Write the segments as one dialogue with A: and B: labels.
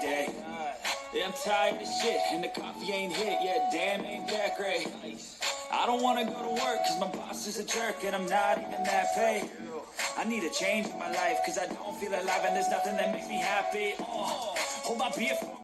A: day. Yeah, I'm tired of shit, and the coffee ain't hit yet. Damn, ain't that great. I don't want to go to work, cause my boss is a jerk, and I'm not even that paid. I need a change in my life, cause I don't feel alive, and there's nothing that makes me happy. Oh, hold my beer for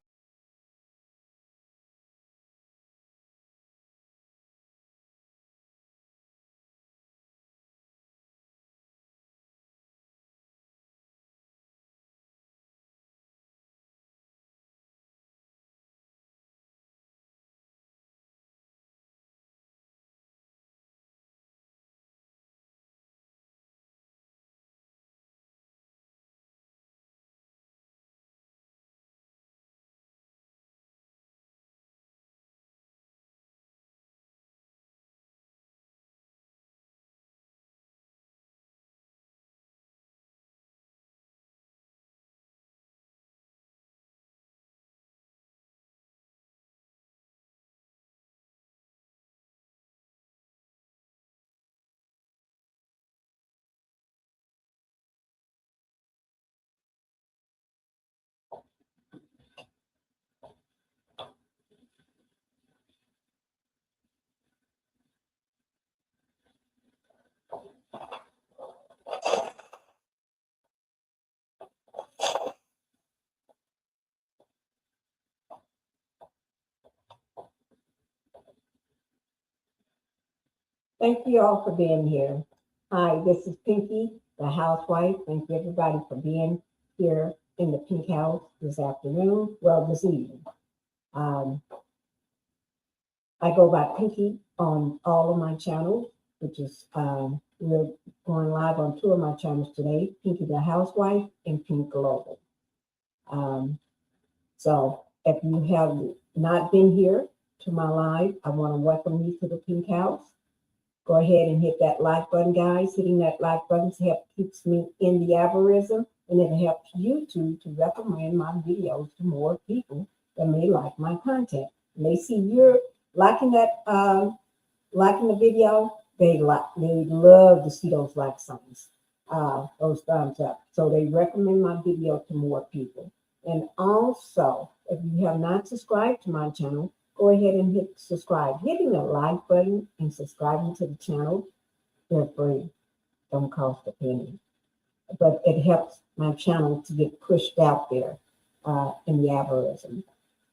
B: Thank you all for being here. Hi, this is Pinky, the housewife. Thank you everybody for being here in the Pink House this afternoon, well, this evening. I go by Pinky on all of my channels, which is, we're going live on 2 of my channels today, Pinky the Housewife and Pink Global. So if you have not been here to my live, I want to welcome you to the Pink House. Go ahead and hit that like button, guys. Hitting that like button keeps me in the algorithm, and it helps YouTube to recommend my videos to more people that may like my content. And they see you're liking that, liking the video, they love to see those like signs, those thumbs up. So they recommend my video to more people. And also, if you have not subscribed to my channel, go ahead and hit subscribe. Hitting the like button and subscribing to the channel, they're free. Don't cost a penny. But it helps my channel to get pushed out there in the algorithm.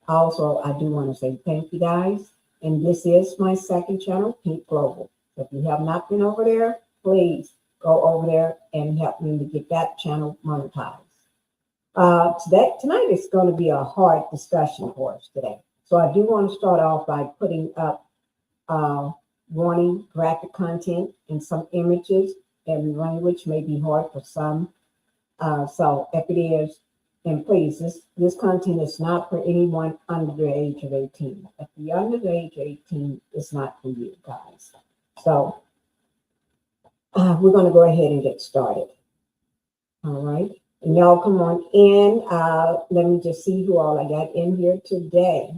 B: Also, I do want to say thank you guys. And this is my second channel, Pink Global. If you have not been over there, please go over there and help me to get that channel monetized. Tonight is going to be a hard discussion for us today. So I do want to start off by putting up warning graphic content and some images, and language may be hard for some. So if it is, then please, this content is not for anyone under the age of 18. If you're under the age of 18, it's not for you guys. So we're going to go ahead and get started. All right. And y'all come on in. Let me just see who all I got in here today.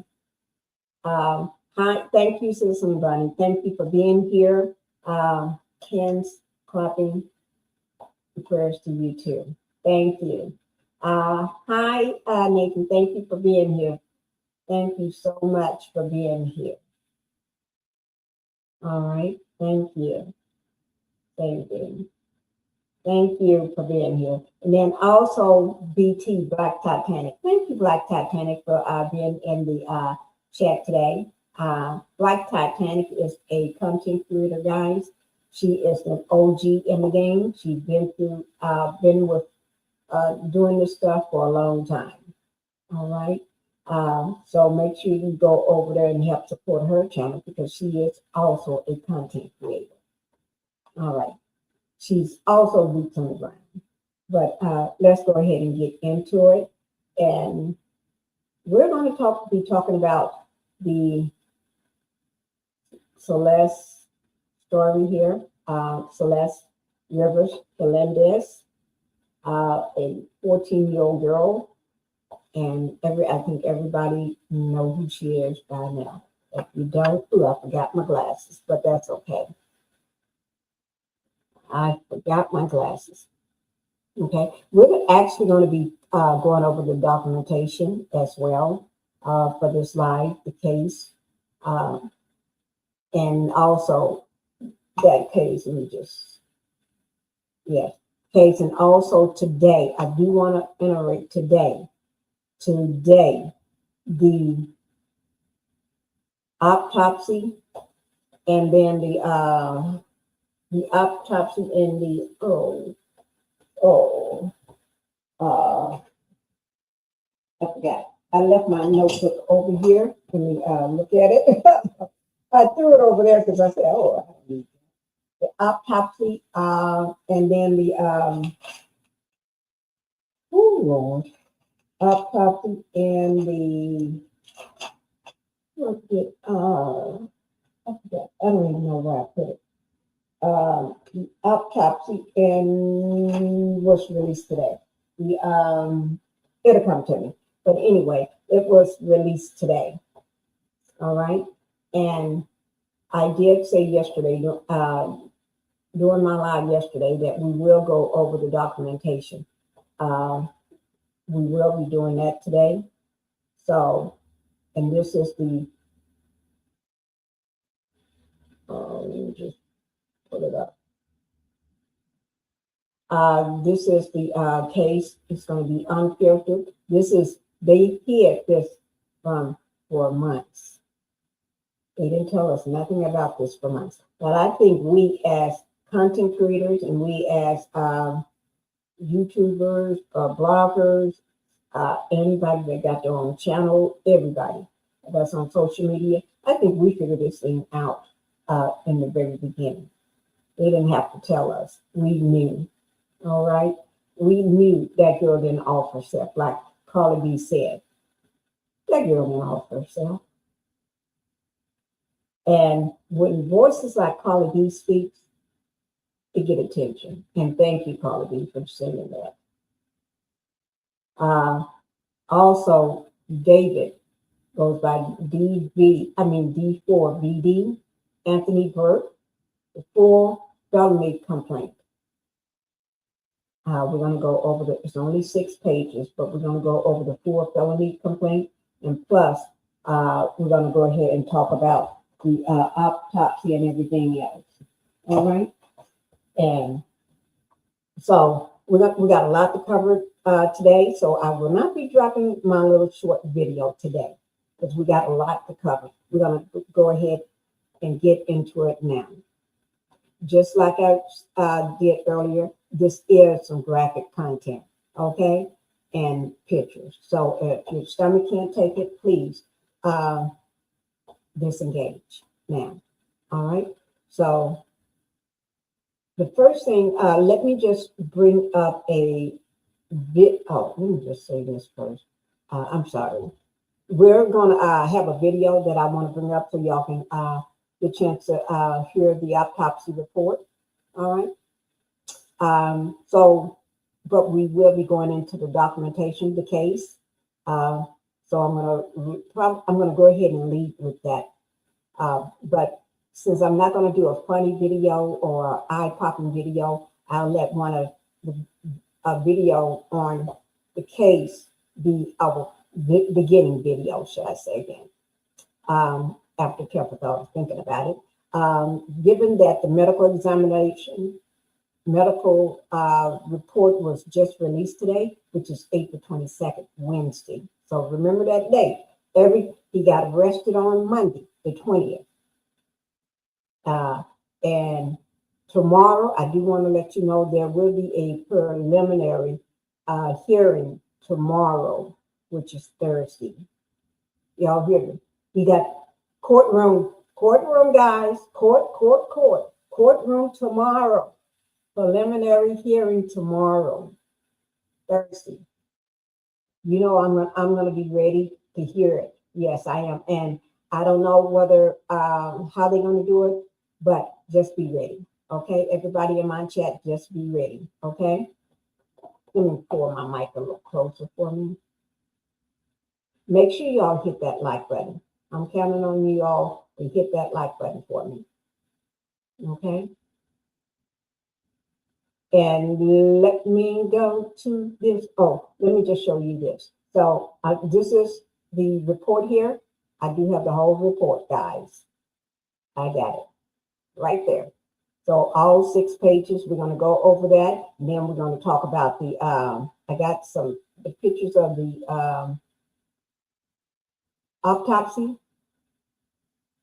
B: Hi, thank you, Citizen Bunny. Thank you for being here. Ken's clapping. Prayers to you too. Thank you. Hi, Nathan. Thank you for being here. Thank you so much for being here. All right. Thank you. Thank you. Thank you for being here. And then also BT Black Titanic. Thank you, Black Titanic, for being in the chat today. Black Titanic is a content creator, guys. She is an OG in the game. She's been through, been with doing this stuff for a long time. All right. So make sure you go over there and help support her channel because she is also a content creator. All right. She's also boots on the ground. But let's go ahead and get into it. And we're going to be talking about the Celeste story here. Celeste Rivas Hernandez, a 14-year-old girl. And I think everybody knows who she is by now. If you don't, I forgot my glasses, but that's okay. I forgot my glasses. Okay, we're actually going to be going over the documentation as well for this live, the case. And also that case, let me just, yes, case. And also today, I do want to iterate today, the autopsy and then the autopsy and the, I forgot. I left my notebook over here. Let me look at it. I threw it over there because I said, oh, I don't need the autopsy and then the, oh, Lord, autopsy and the, what's it, I forgot. I don't even know where I put it. The autopsy and was released today. The, it'll come to me. But anyway, it was released today. All right. And I did say yesterday, during my live yesterday, that we will go over the documentation. We will be doing that today. So, and this is the, let me just put it up. This is the case. It's going to be unfiltered. This is, they hid this for months. They didn't tell us nothing about this for months. But I think we as content creators and we as YouTubers, bloggers, anybody that got their own channel, everybody that's on social media, I think we figured this thing out in the very beginning. They didn't have to tell us. We knew. All right. We knew that girl didn't offer herself, like Carly B said. That girl didn't offer herself. And when voices like Carly B speaks, they get attention. And thank you, Carly B, for saying that. Also, David goes by D4VD, Anthony Burke, the full felony complaint. We're going to go over it's only 6 pages, but we're going to go over the 4 felony complaint. And plus, we're going to go ahead and talk about the autopsy and everything else. All right. And so we got a lot to cover today. So I will not be dropping my little short video today because we got a lot to cover. We're going to go ahead and get into it now. Just like I did earlier, this is some graphic content, okay, and pictures. So if your stomach can't take it, please disengage now. All right. So the first thing, let me just bring up a bit. Oh, let me just say this first. I'm sorry. We're going to have a video that I want to bring up so y'all can get a chance to hear the autopsy report. All right. But we will be going into the documentation, the case. So I'm going to go ahead and lead with that. But since I'm not going to do a funny video or eye-popping video, I'll let one of a video on the case be our beginning video, should I say then, after careful thought, thinking about it. Given that the medical report was just released today, which is April 22nd, Wednesday. So remember that date. He got arrested on Monday, the 20th. And tomorrow, I do want to let you know there will be a preliminary hearing tomorrow, which is Thursday. Y'all hear me? We got courtroom, guys, courtroom tomorrow. Preliminary hearing tomorrow, Thursday. You know, I'm going to be ready to hear it. Yes, I am. And I don't know whether, how they're going to do it, but just be ready. Okay. Everybody in my chat, just be ready. Okay. Let me pull my mic a little closer for me. Make sure y'all hit that like button. I'm counting on you all to hit that like button for me. Okay. And let me go to this. Oh, let me just show you this. So this is the report here. I do have the whole report, guys. I got it right there. So all 6 pages, we're going to go over that. And then we're going to talk about the, I got the pictures of the autopsy.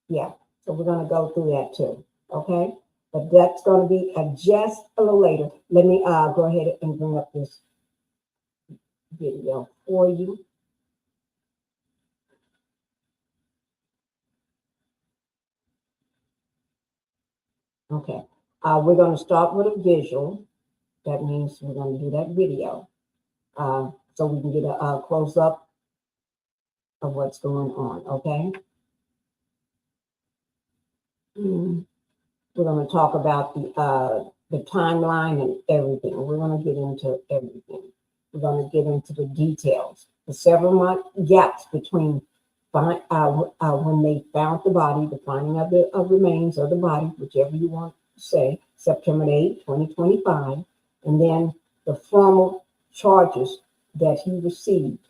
B: Yeah, so we're going to go through that too, okay? But that's going to be just a little later. Let me go ahead and bring up this video for you. Okay, we're going to start with a visual. That means we're going to do that video so we can get a close-up of what's going on, okay? We're going to talk about the timeline and everything. We're going to get into everything. We're going to get into the details. The several month gaps between when they found the body, the finding of the remains of the body, whichever you want to say, September 8, 2025, and then the formal charges that he received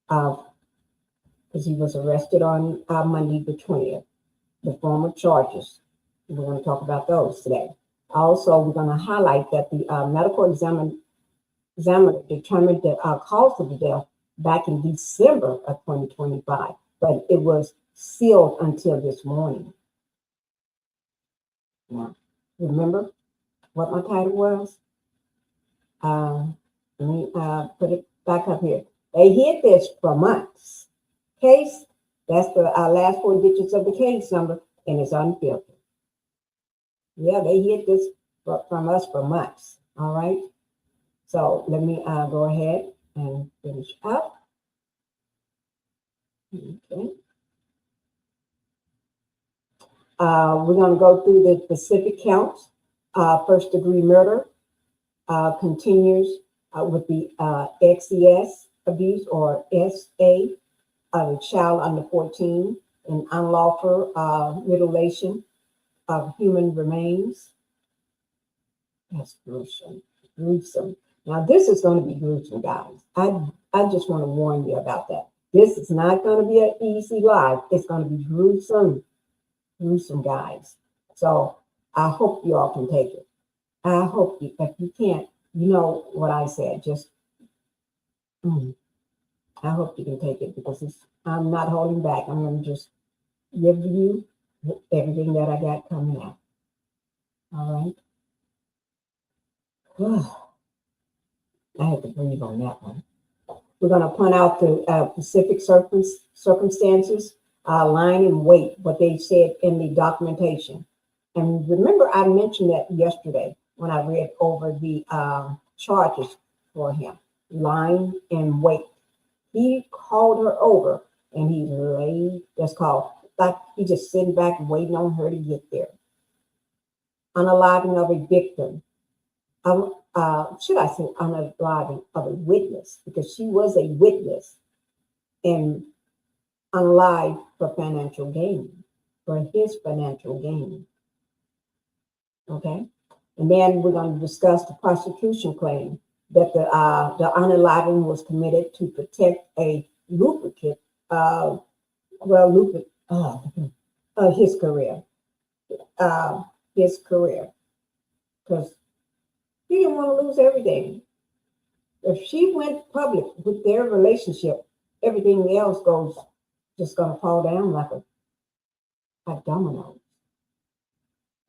B: because he was arrested on Monday the 20th. The formal charges. We're going to talk about those today. Also, we're going to highlight that the medical examiner determined the cause of the death back in December of 2025, but it was sealed until this morning. Now, remember what my title was? Let me put it back up here. They hid this for months. Case, that's the last 4 digits of the case number, and it's unfiltered. Yeah, they hid this from us for months. All right. So let me go ahead and finish up. Okay. We're going to go through the specific counts. First degree murder continues with the XES abuse or SA of a child under 14 and unlawful mutilation of human remains. That's gruesome. Gruesome. Now, this is going to be gruesome, guys. I just want to warn you about that. This is not going to be an easy life. It's going to be gruesome. Gruesome, guys. So I hope you all can take it. I hope you, if you can't, you know what I said. Just, I hope you can take it because I'm not holding back. I'm going to just give you everything that I got coming out. All right. I had to breathe on that one. We're going to point out the specific circumstances, line and weight, what they said in the documentation. And remember, I mentioned that yesterday when I read over the charges for him, line and weight. He called her over and he laid, that's called, like he just sitting back waiting on her to get there. Unaliving of a victim. Should I say unaliving of a witness, because she was a witness and unalive for financial gain, for his financial gain. Okay. And then we're going to discuss the prosecution claim that the unaliving was committed to protect a lubricant, his career. Because he didn't want to lose everything. If she went public with their relationship, everything else just going to fall down like a domino.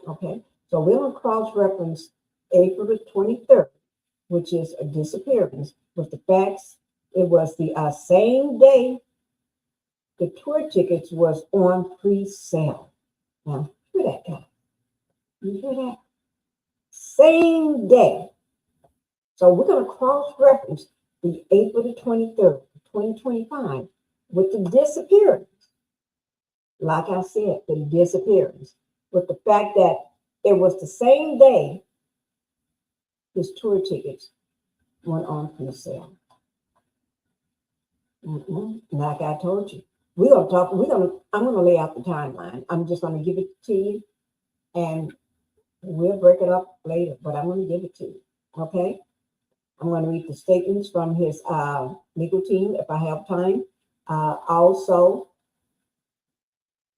B: Okay, so we're going to cross-reference April the 23rd, which is a disappearance, with the facts. It was the same day the tour tickets was on pre-sale. Now, hear that, guy? You hear that? Same day. So we're going to cross-reference the April the 23rd, 2025 with the disappearance. Like I said, the disappearance. With the fact that it was the same day his tour tickets went on pre-sale. Like I told you, I'm going to lay out the timeline. I'm just going to give it to you. And We'll break it up later, but I'm going to give it to you. Okay? I'm going to read the statements from his legal team if I have time. Also,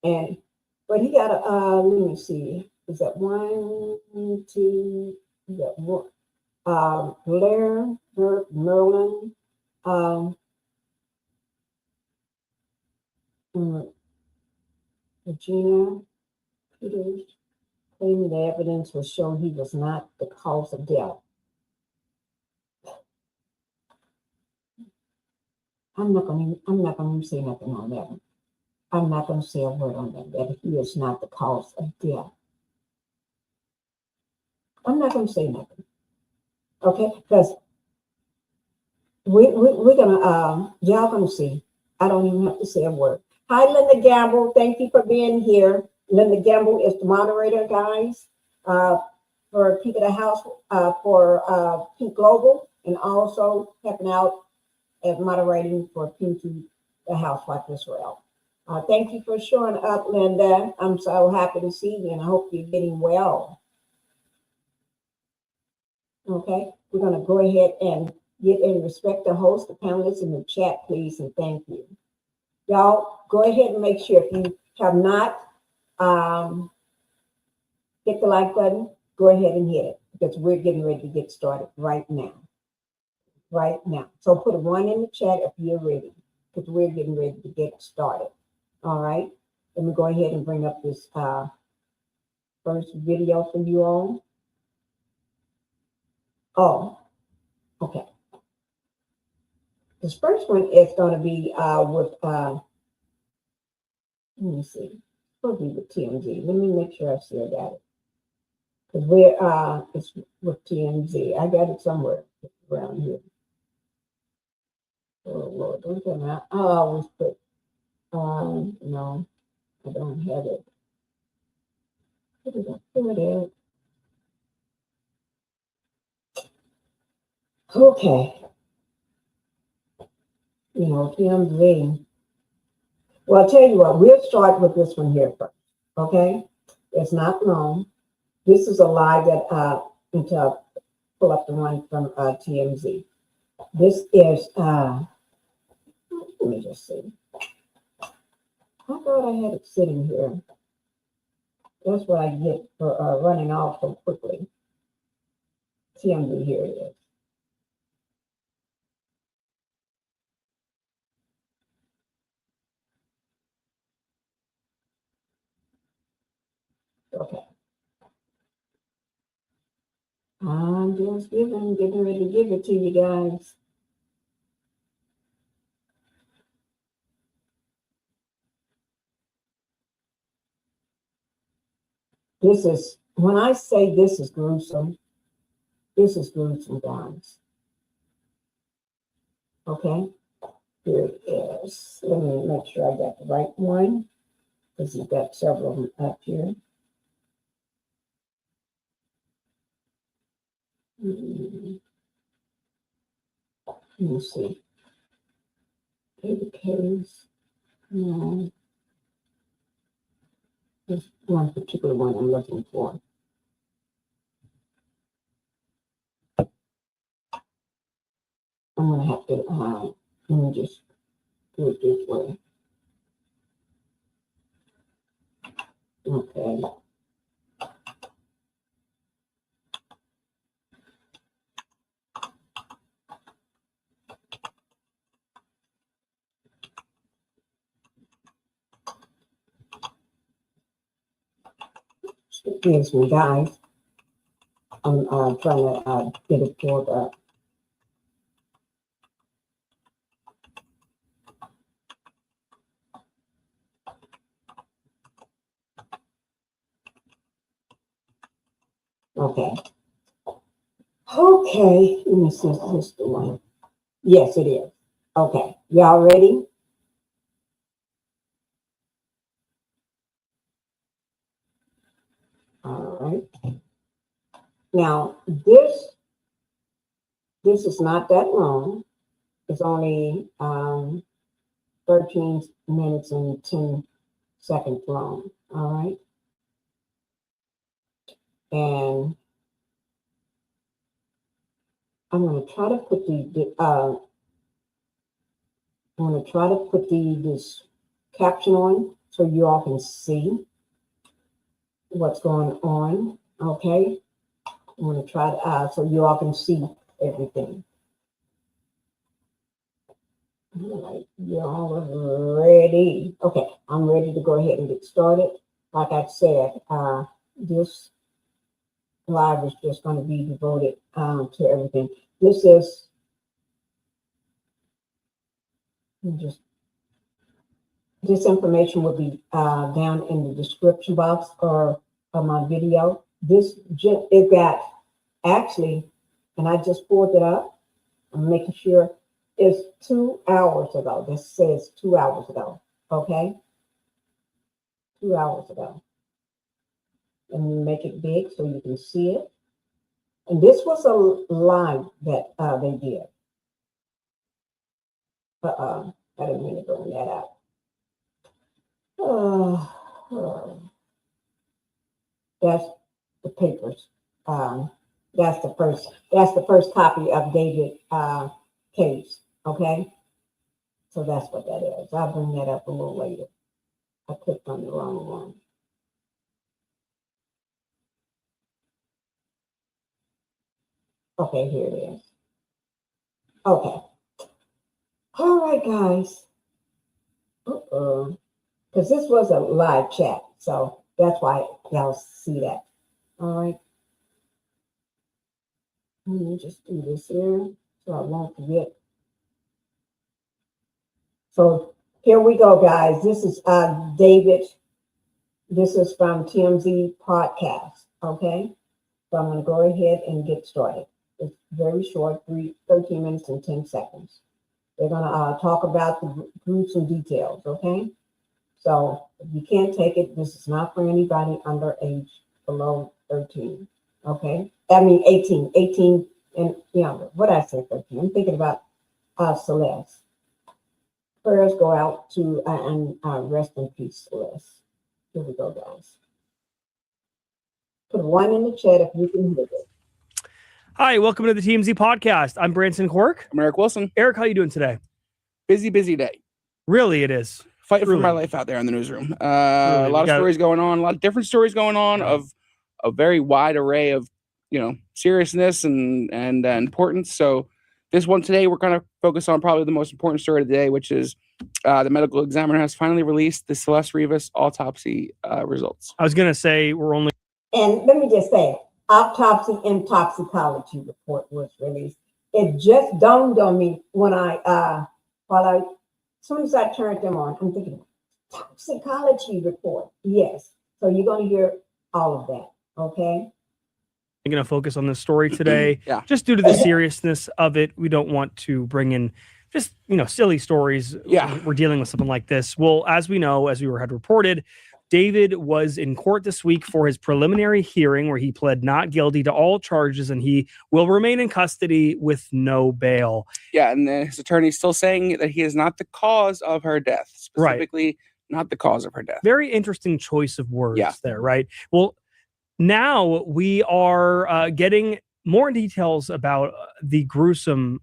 B: but he got a, let me see, is that one, two, is that one? Blair, Burke, Merlin, Regina Peters, claiming the evidence will show he was not the cause of death. I'm not going to say nothing on that. I'm not going to say a word on that he is not the cause of death. I'm not going to say nothing. Okay? Because we're going to, y'all going to see. I don't even have to say a word. Hi, Linda Gamble. Thank you for being here. Linda Gamble is the moderator, guys, for Peak of the House, for Peak Global, and also helping out as moderating for Peak to the House like Israel. Thank you for showing up, Linda. I'm so happy to see you, and I hope you're getting well. Okay, we're going to go ahead and get and respect the host, the panelists in the chat, please, and thank you. Y'all, go ahead and make sure if you have not hit the like button, go ahead and hit it because we're getting ready to get started right now. Right now. So put a 1 in the chat if you're ready because we're getting ready to get started. All right. Let me go ahead and bring up this first video for you all. Oh, okay. This first one is going to be with, let me see, it's going to be with TMZ. Let me make sure I still got it. Because it's with TMZ. I got it somewhere around here. Oh, Lord, don't tell me. I always put, no, I don't have it. Here it is. Okay. You know, TMZ. Well, I'll tell you what, we'll start with this one here first. Okay? It's not long. This is a lie that, until I pull up the one from TMZ. This is, let me just see. I thought I had it sitting here. That's what I get for running off so quickly. TMZ, here it is. Okay. I'm just getting ready to give it to you guys. This is, when I say this is gruesome, guys. Okay, here it is. Let me make sure I got the right one because you've got several of them up here. Let me see. David Case. No. There's one particular one I'm looking for. I'm going to have to, let me just do it this way. Okay. Excuse me, guys. I'm trying to get it pulled up. Okay. Okay. Let me see if this is the one. Yes, it is. Okay. Y'all ready? All right. Now, this is not that long. It's only 13 minutes and 10 seconds long. All right. And I'm going to try to put this caption on so you all can see what's going on. Okay, I'm going to try to so you all can see everything. All right, you're all ready. Okay, I'm ready to go ahead and get started. Like I said, this live is just going to be devoted to everything. This information will be down in the description box or of my video. It got actually, and I just pulled it up. I'm making sure it's 2 hours ago. This says 2 hours ago. Okay, 2 hours ago. And make it big so you can see it. And this was a live that they did. I didn't mean to bring that out. That's the papers. That's the first copy of David case. Okay, so that's what that is. I'll bring that up a little later. I clicked on the wrong one. Okay, here it is. Okay. All right, guys. Because this was a live chat, so that's why y'all see that. All right. Let me just do this here so I won't forget. So here we go, guys. This is David. This is from TMZ podcast. Okay. So I'm going to go ahead and get started. It's very short, 13 minutes and 10 seconds. They're going to talk about the gruesome details, okay? So if you can't take it, this is not for anybody under age below 13, okay? I mean 18 and younger. What did I say, 13? I'm thinking about Celeste. Prayers go out to, and rest in peace, Celeste. Here we go, guys. Put one in the chat if you can hear it.
C: Hi, welcome to the TMZ podcast. I'm Branson Quirk.
D: I'm Eric Wilson.
C: Eric, how you doing today?
D: Busy day.
C: Really, it is.
D: Fighting for my life out there in the newsroom. A lot of stories going on, a lot of different stories going on of a very wide array of, seriousness and importance. So this one today, we're going to focus on probably the most important story of the day, which is the medical examiner has finally released the Celeste Rivas autopsy results.
C: I was going to say
B: And let me just say, autopsy and toxicology report was released. It just dawned on me when as soon as I turned them on, I'm thinking, toxicology report. Yes. So you're going to hear all of that. Okay.
C: I'm going to focus on this story today.
D: Yeah.
C: Just due to the seriousness of it. We don't want to bring in just, silly stories.
D: Yeah.
C: We're dealing with something like this. Well, as we know, as we had reported, David was in court this week for his preliminary hearing where he pled not guilty to all charges and he will remain in custody with no bail.
D: Yeah, and his attorney is still saying that he is not the cause of her death. Specifically, not the cause of her death.
C: Very interesting choice of words there, right? Well, now we are getting more details about the gruesomeness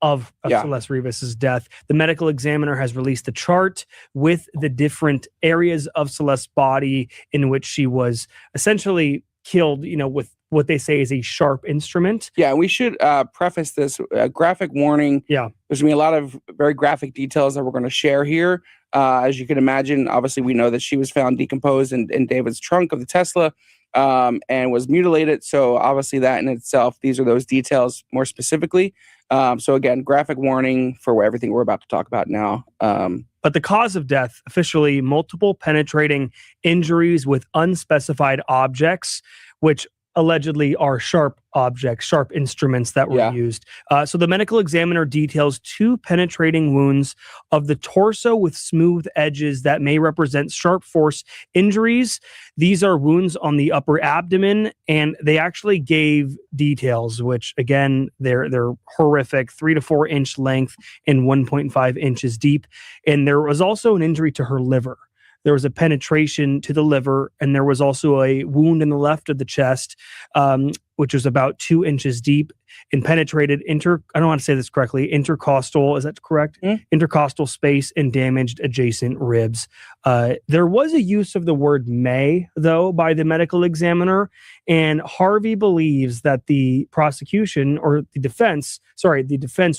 C: of Celeste Rivas's death. The medical examiner has released a chart with the different areas of Celeste's body in which she was essentially killed, with what they say is a sharp instrument.
D: Yeah, we should preface this graphic warning.
C: Yeah.
D: There's going to be a lot of very graphic details that we're going to share here. As you can imagine, obviously, we know that she was found decomposed in David's trunk of the Tesla and was mutilated. So obviously that in itself, these are those details more specifically. So again, graphic warning for everything we're about to talk about now.
C: But the cause of death, officially multiple penetrating injuries with unspecified objects, which allegedly are sharp objects, sharp instruments that were used. So the medical examiner details 2 penetrating wounds of the torso with smooth edges that may represent sharp force injuries. These are wounds on the upper abdomen, and they actually gave details, which again, they're horrific, 3 to 4 inch length and 1.5 inches deep. And there was also an injury to her liver. There was a penetration to the liver, and there was also a wound in the left of the chest, which was about 2 inches deep and penetrated I don't want to say this correctly, intercostal, is that correct? Intercostal space and damaged adjacent ribs. There was a use of the word may, though, by the medical examiner, and Harvey believes that the prosecution or the defense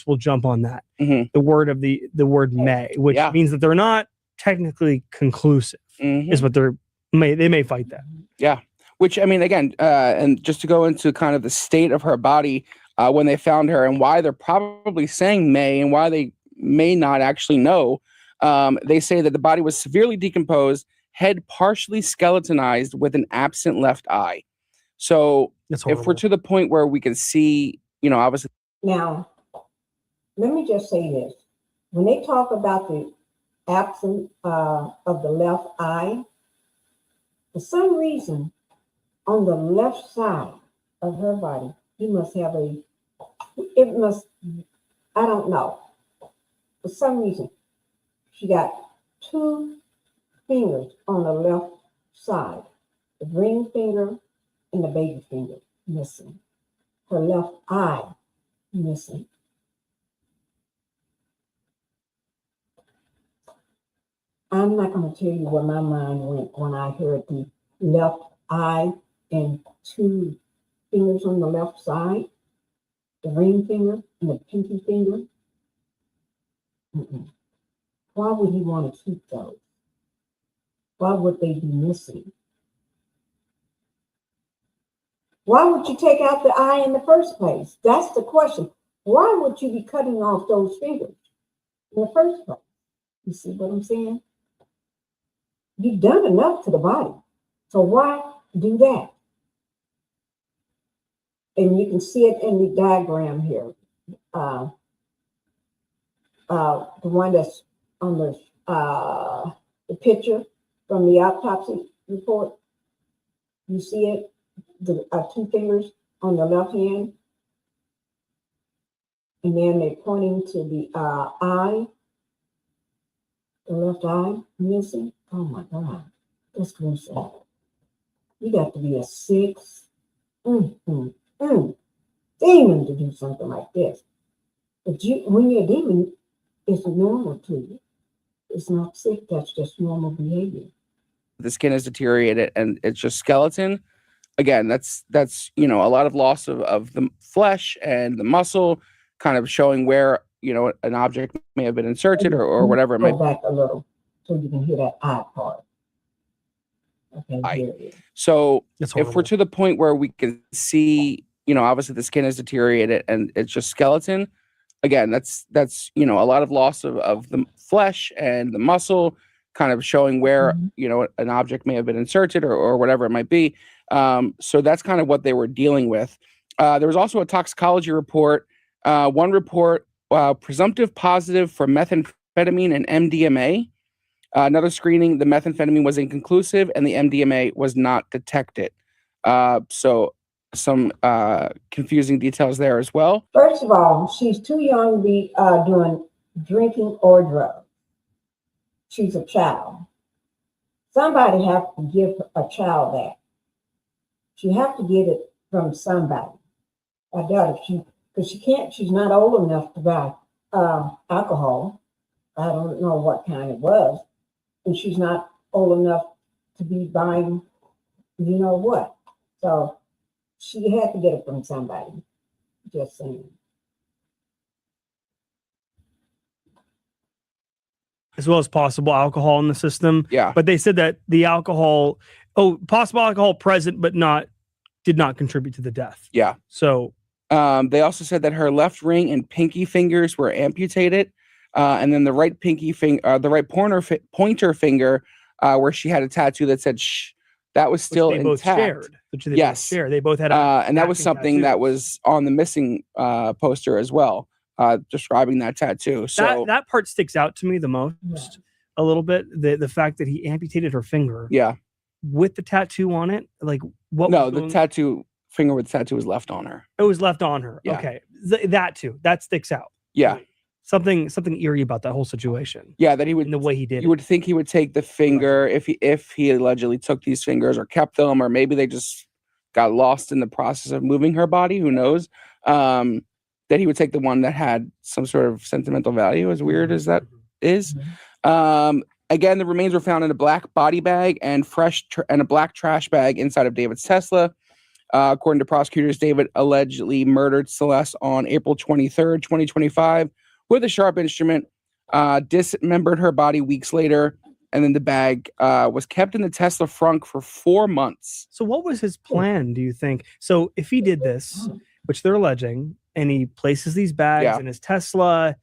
C: will jump on that. The word may, which means that they're not technically conclusive, is what they may fight that.
D: Yeah. Which, I mean, again, and just to go into kind of the state of her body when they found her and why they're probably saying may and why they may not actually know, they say that the body was severely decomposed, head partially skeletonized with an absent left eye. So if we're to the point where we can see, obviously.
B: Now, let me just say this. When they talk about the absence of the left eye, for some reason, on the left side of her body, I don't know. For some reason, she got 2 fingers on the left side, the ring finger and the baby finger missing. Her left eye missing. I'm not going to tell you where my mind went when I heard the left eye and 2 fingers on the left side, the ring finger and the pinky finger. Why would he want to keep those? Why would they be missing? Why would you take out the eye in the first place? That's the question. Why would you be cutting off those fingers in the first place? You see what I'm saying? You've done enough to the body. So why do that? And you can see it in the diagram here. The one that's on the picture from the autopsy report. You see it, the 2 fingers on the left hand. And then they're pointing to the eye, the left eye missing. Oh my God, that's gruesome. You got to be a 6 demon to do something like this. But when you're a demon, it's normal to you. It's not sick. That's just normal behavior.
D: The skin has deteriorated and it's just skeleton. Again, that's a lot of loss of the flesh and the muscle, kind of showing where an object may have been inserted or whatever it might be.
B: Go back a little so you can hear that eye part. Okay.
D: So if we're to the point where we can see, obviously the skin has deteriorated and it's just skeleton. Again, that's a lot of loss of the flesh and the muscle, kind of showing where an object may have been inserted or whatever it might be. So that's kind of what they were dealing with. There was also a toxicology report. One report, presumptive positive for methamphetamine and MDMA. Another screening, the methamphetamine was inconclusive and the MDMA was not detected. So some confusing details there as well.
B: First of all, she's too young to be doing drinking or drugs. She's a child. Somebody have to give a child that. She have to get it from somebody. I doubt if because she's not old enough to buy alcohol. I don't know what kind it was. And she's not old enough to be buying, what. So she had to get it from somebody. Just saying.
C: As well as possible alcohol in the system.
D: Yeah.
C: But they said that the possible alcohol present, but did not contribute to the death.
D: Yeah.
C: So
D: they also said that her left ring and pinky fingers were amputated. And then the right pinky finger, the right pointer finger, where she had a tattoo that said "shh," that was still intact.
C: Both shared.
D: Yes,
C: they both had.
D: And that was something
C: tattoos.
D: that was on the missing poster as well, describing that tattoo. So
C: that part sticks out to me the most, a little bit. The fact that he amputated her finger.
D: Yeah.
C: With the tattoo on it, like what?
D: No, the tattoo finger with the tattoo was left on her.
C: It was left on her.
D: Yeah.
C: Okay, that too. That sticks out.
D: Yeah.
C: something eerie about that whole situation.
D: Yeah, that he would,
C: in the way he did.
D: You would think he would take the finger if he allegedly took these fingers or kept them, or maybe they just got lost in the process of moving her body. Who knows? That he would take the one that had some sort of sentimental value, as weird as that is. Again, the remains were found in a black body bag and and a black trash bag inside of David's Tesla. According to prosecutors, David allegedly murdered Celeste on April 23rd, 2025, with a sharp instrument, dismembered her body weeks later, and then the bag was kept in the Tesla frunk for 4 months.
C: So what was his plan, do you think? So if he did this, which they're alleging, and he places these bags in his Tesla,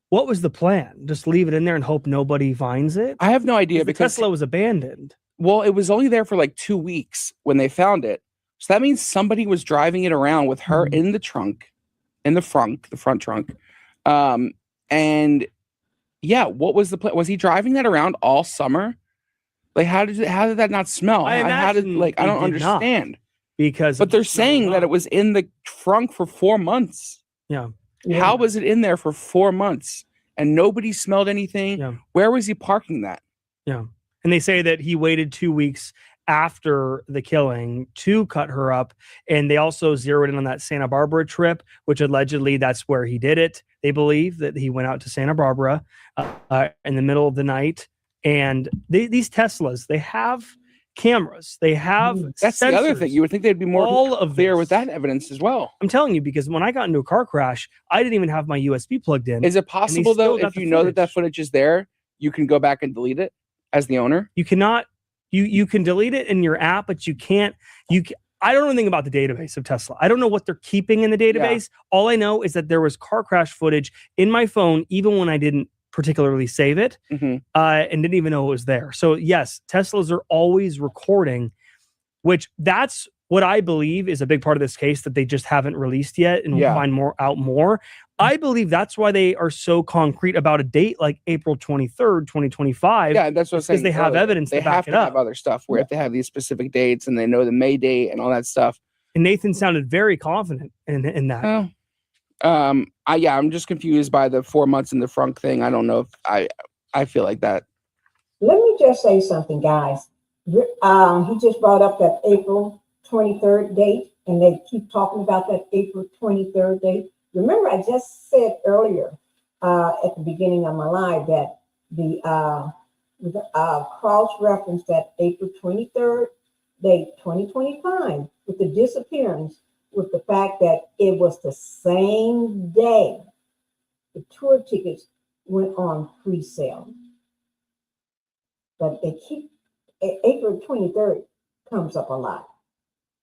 C: what was the plan? Just leave it in there and hope nobody finds it?
D: I have no idea, because
C: Tesla was abandoned.
D: Well, it was only there for like 2 weeks when they found it. So that means somebody was driving it around with her in the trunk, in the front trunk. And yeah, what was the plan? Was he driving that around all summer? Like, how did that not smell? I don't understand. But they're saying that it was in the trunk for 4 months.
C: Yeah.
D: How was it in there for 4 months and nobody smelled anything?
C: Yeah.
D: Where was he parking that?
C: Yeah. And they say that he waited 2 weeks after the killing to cut her up. And they also zeroed in on that Santa Barbara trip, which allegedly that's where he did it. They believe that he went out to Santa Barbara in the middle of the night. And these Teslas, they have cameras. They have
D: That's
C: sensors.
D: The other thing. You would think they'd be more clear with that evidence as well.
C: I'm telling you, because when I got into a car crash, I didn't even have my USB plugged in.
D: Is it possible, though, if you know that footage is there, you can go back and delete it as the owner?
C: You cannot. You can delete it in your app, but you can't. I don't know anything about the database of Tesla. I don't know what they're keeping in the database. Yeah. All I know is that there was car crash footage in my phone, even when I didn't particularly save it, and didn't even know it was there. So yes, Teslas are always recording, which that's what I believe is a big part of this case that they just haven't released yet, and we'll find out more. I believe that's why they are so concrete about a date like April 23rd, 2025.
D: Yeah, that's what I'm saying.
C: Because they have evidence to back it up. They have
D: to have other stuff where if they have these specific dates and they know the May date and all that stuff.
C: And Nathan sounded very confident in that.
D: I'm just confused by the 4 months in the frunk thing. I don't know if I feel like that.
B: Let me just say something, guys. He just brought up that April 23rd date, and they keep talking about that April 23rd date. Remember, I just said earlier at the beginning of my live that the cross-reference that April 23rd date, 2025, with the disappearance, with the fact that it was the same day the tour tickets went on pre-sale. But they keep, April 23rd comes up a lot.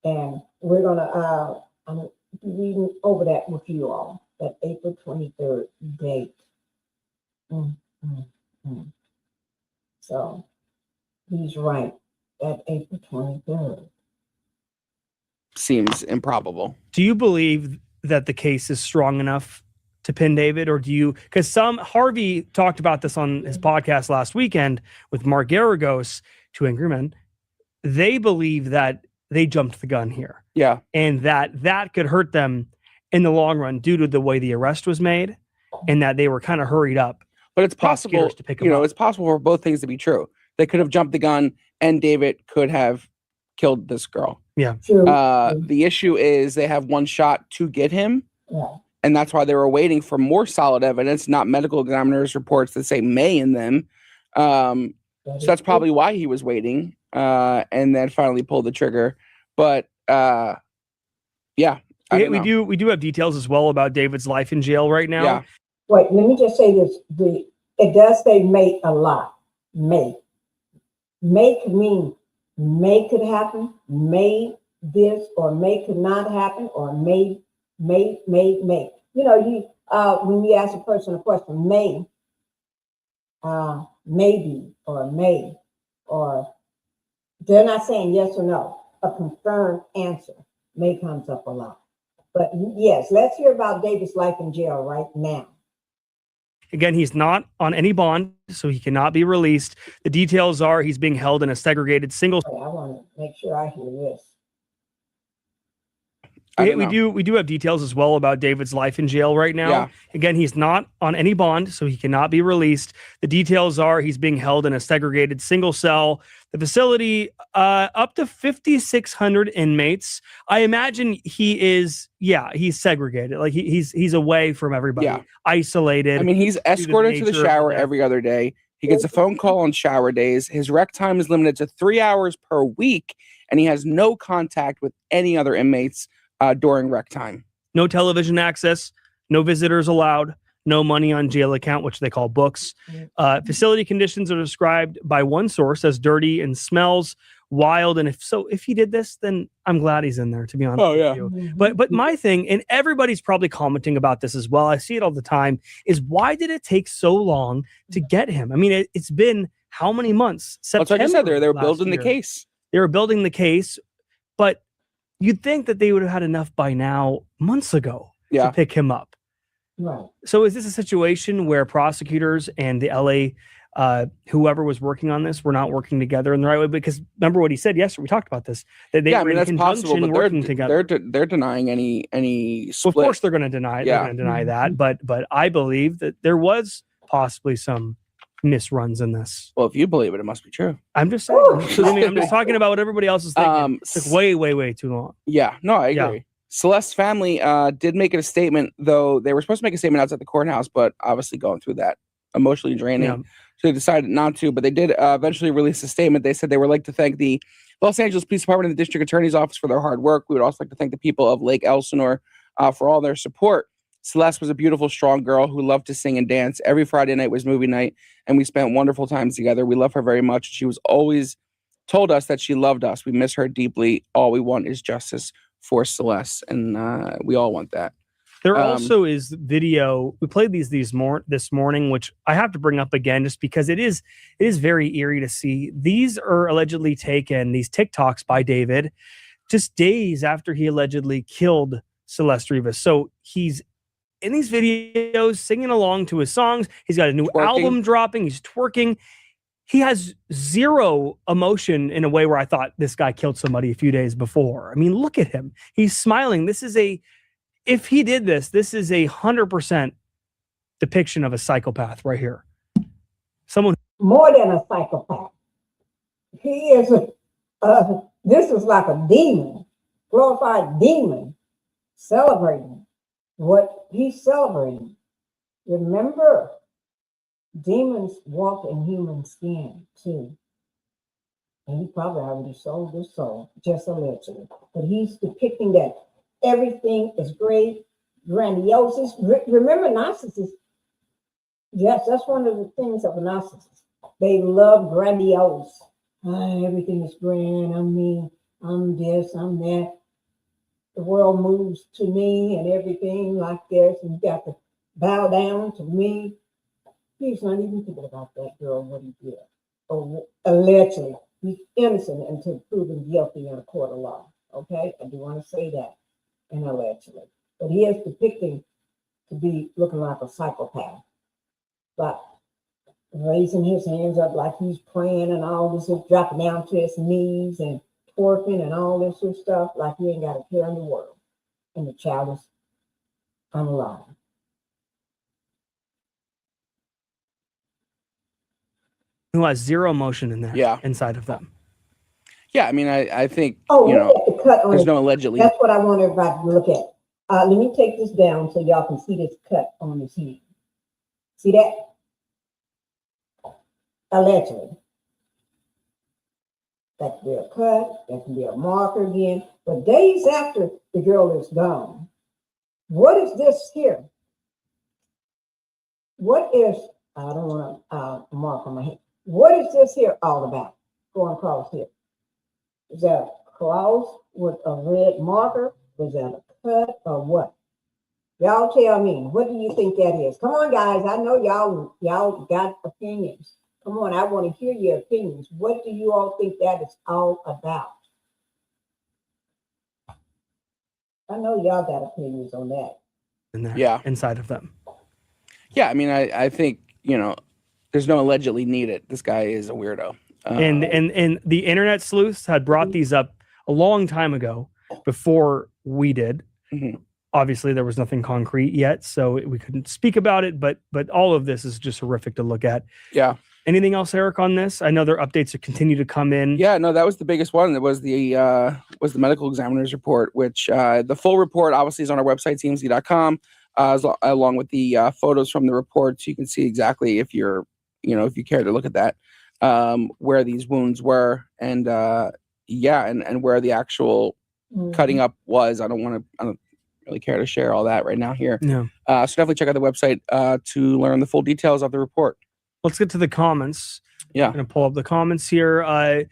B: And we're going to, I'm reading over that with you all, that April 23rd date. So he's right, that April 23rd.
D: Seems improbable.
C: Do you believe that the case is strong enough to pin David, or do you, because Harvey talked about this on his podcast last weekend with Mark Garagos, Two Angry Men. They believe that they jumped the gun here.
D: Yeah.
C: And that could hurt them in the long run due to the way the arrest was made, and that they were kind of hurried up.
D: But it's possible to pick it's possible for both things to be true. They could have jumped the gun and David could have killed this girl.
C: Yeah.
D: The issue is they have one shot to get him.
B: Yeah.
D: And that's why they were waiting for more solid evidence, not medical examiners' reports that say May in them. So that's probably why he was waiting, and then finally pulled the trigger. But yeah,
C: we do have details as well about David's life in jail right now.
B: Yeah. Wait, let me just say this: it does say May a lot. May could mean May could happen, May this, or May could not happen, or May. You know, when you ask a person a question, may, maybe, or may, or they're not saying yes or no. A confirmed answer may comes up a lot. But yes, let's hear about David's life in jail right now.
C: Again, he's not on any bond, so he cannot be released. The details are he's being held in a segregated single.
B: I want to make sure I hear this.
C: We do have details as well about David's life in jail right now.
D: Yeah.
C: Again, he's not on any bond, so he cannot be released. The details are he's being held in a segregated single cell. The facility, up to 5,600 inmates. I imagine he's segregated. Like he's away from everybody, isolated.
D: I mean, he's escorted to the shower every other day. He gets a phone call on shower days. His rec time is limited to 3 hours per week, and he has no contact with any other inmates during rec time.
C: No television access, no visitors allowed, no money on jail account, which they call books. Facility conditions are described by one source as dirty and smells wild. And if he did this, then I'm glad he's in there, to be honest with you. But my thing, and everybody's probably commenting about this as well, I see it all the time, is why did it take so long to get him? I mean, it's been how many months?
D: That's what I said. They were building the case.
C: They were building the case, but you'd think that they would have had enough by now, months ago, to pick him up.
B: Right.
C: So is this a situation where prosecutors and the LA, whoever was working on this, were not working together in the right way? Because remember what he said yesterday, we talked about this, that they were in
D: that's possible, but
C: working together.
D: They're denying any split.
C: Well, of course they're going to deny it. They're going to deny that, but I believe that there was possibly some misruns in this.
D: Well, if you believe it, it must be true.
C: I'm just saying. I'm just talking about what everybody else is thinking. It took way too long.
D: Yeah, no, I agree. Celeste's family did make it a statement, though they were supposed to make a statement outside the courthouse, but obviously going through that emotionally draining, so they decided not to. But they did eventually release a statement. They said they would like to thank the Los Angeles Police Department and the District Attorney's Office for their hard work. We would also like to thank the people of Lake Elsinore for all their support. Celeste was a beautiful, strong girl who loved to sing and dance. Every Friday night was movie night, and we spent wonderful times together. We love her very much. She was always told us that she loved us. We miss her deeply. All we want is justice for Celeste, and we all want that.
C: There also is video. We played these this morning, which I have to bring up again just because it is very eerie to see. These are allegedly taken, these TikToks by David, just days after he allegedly killed Celeste Rivas. So he's in these videos singing along to his songs. He's got a new album dropping. He's twerking. He has zero emotion in a way where I thought this guy killed somebody a few days before. I mean, look at him. He's smiling. If he did this is 100% depiction of a psychopath right here. Someone
B: more than a psychopath. He is this is like a demon, glorified demon, celebrating what he's celebrating. Remember, demons walk in human skin too. And he probably already sold his soul, just allegedly. But he's depicting that everything is great, grandiose. Remember, narcissists, yes, that's one of the things of a narcissist. They love grandiose. Everything is grand. I'm me. I'm this. I'm that. The world moves to me and everything like this. And you got to bow down to me. He's not even thinking about that girl, what he did. Or allegedly, he's innocent until proven guilty in a court of law. Okay? I do want to say that. And allegedly. But he is depicting to be looking like a psychopath. But raising his hands up like he's praying and all this, dropping down to his knees and twerking and all this sort of stuff, like he ain't got a care in the world. And the child is unalive.
C: who has zero emotion in there, inside of them.
D: Yeah, I mean, I think,
B: there's
D: no allegedly.
B: That's what I want everybody to look at. Let me take this down so y'all can see this cut on his hand. See that? Allegedly. That can be a cut, that can be a marker again. But days after the girl is gone, what is this here? What is, I don't want to mark on my hand. What is this here all about? Going across here. Is that a cross with a red marker? Was that a cut or what? Y'all tell me, what do you think that is? Come on, guys. I know y'all got opinions. Come on, I want to hear your opinions. What do you all think that is all about? I know y'all got opinions on that.
C: In there, inside of them.
D: Yeah, I mean, I think, there's no allegedly needed. This guy is a weirdo.
C: And the internet sleuths had brought these up a long time ago before we did. Obviously, there was nothing concrete yet, so we couldn't speak about it. But all of this is just horrific to look at.
D: Yeah.
C: Anything else, Eric, on this? I know there are updates that continue to come in.
D: Yeah, no, that was the biggest one. It was the medical examiner's report, which the full report obviously is on our website, tmz.com, along with the photos from the report, so you can see exactly if you care to look at that, where these wounds were, and and where the actual cutting up was. I don't really care to share all that right now here.
C: No.
D: So definitely check out the website to learn the full details of the report.
C: Let's get to the comments.
D: Yeah.
C: I'm going to pull up the comments here.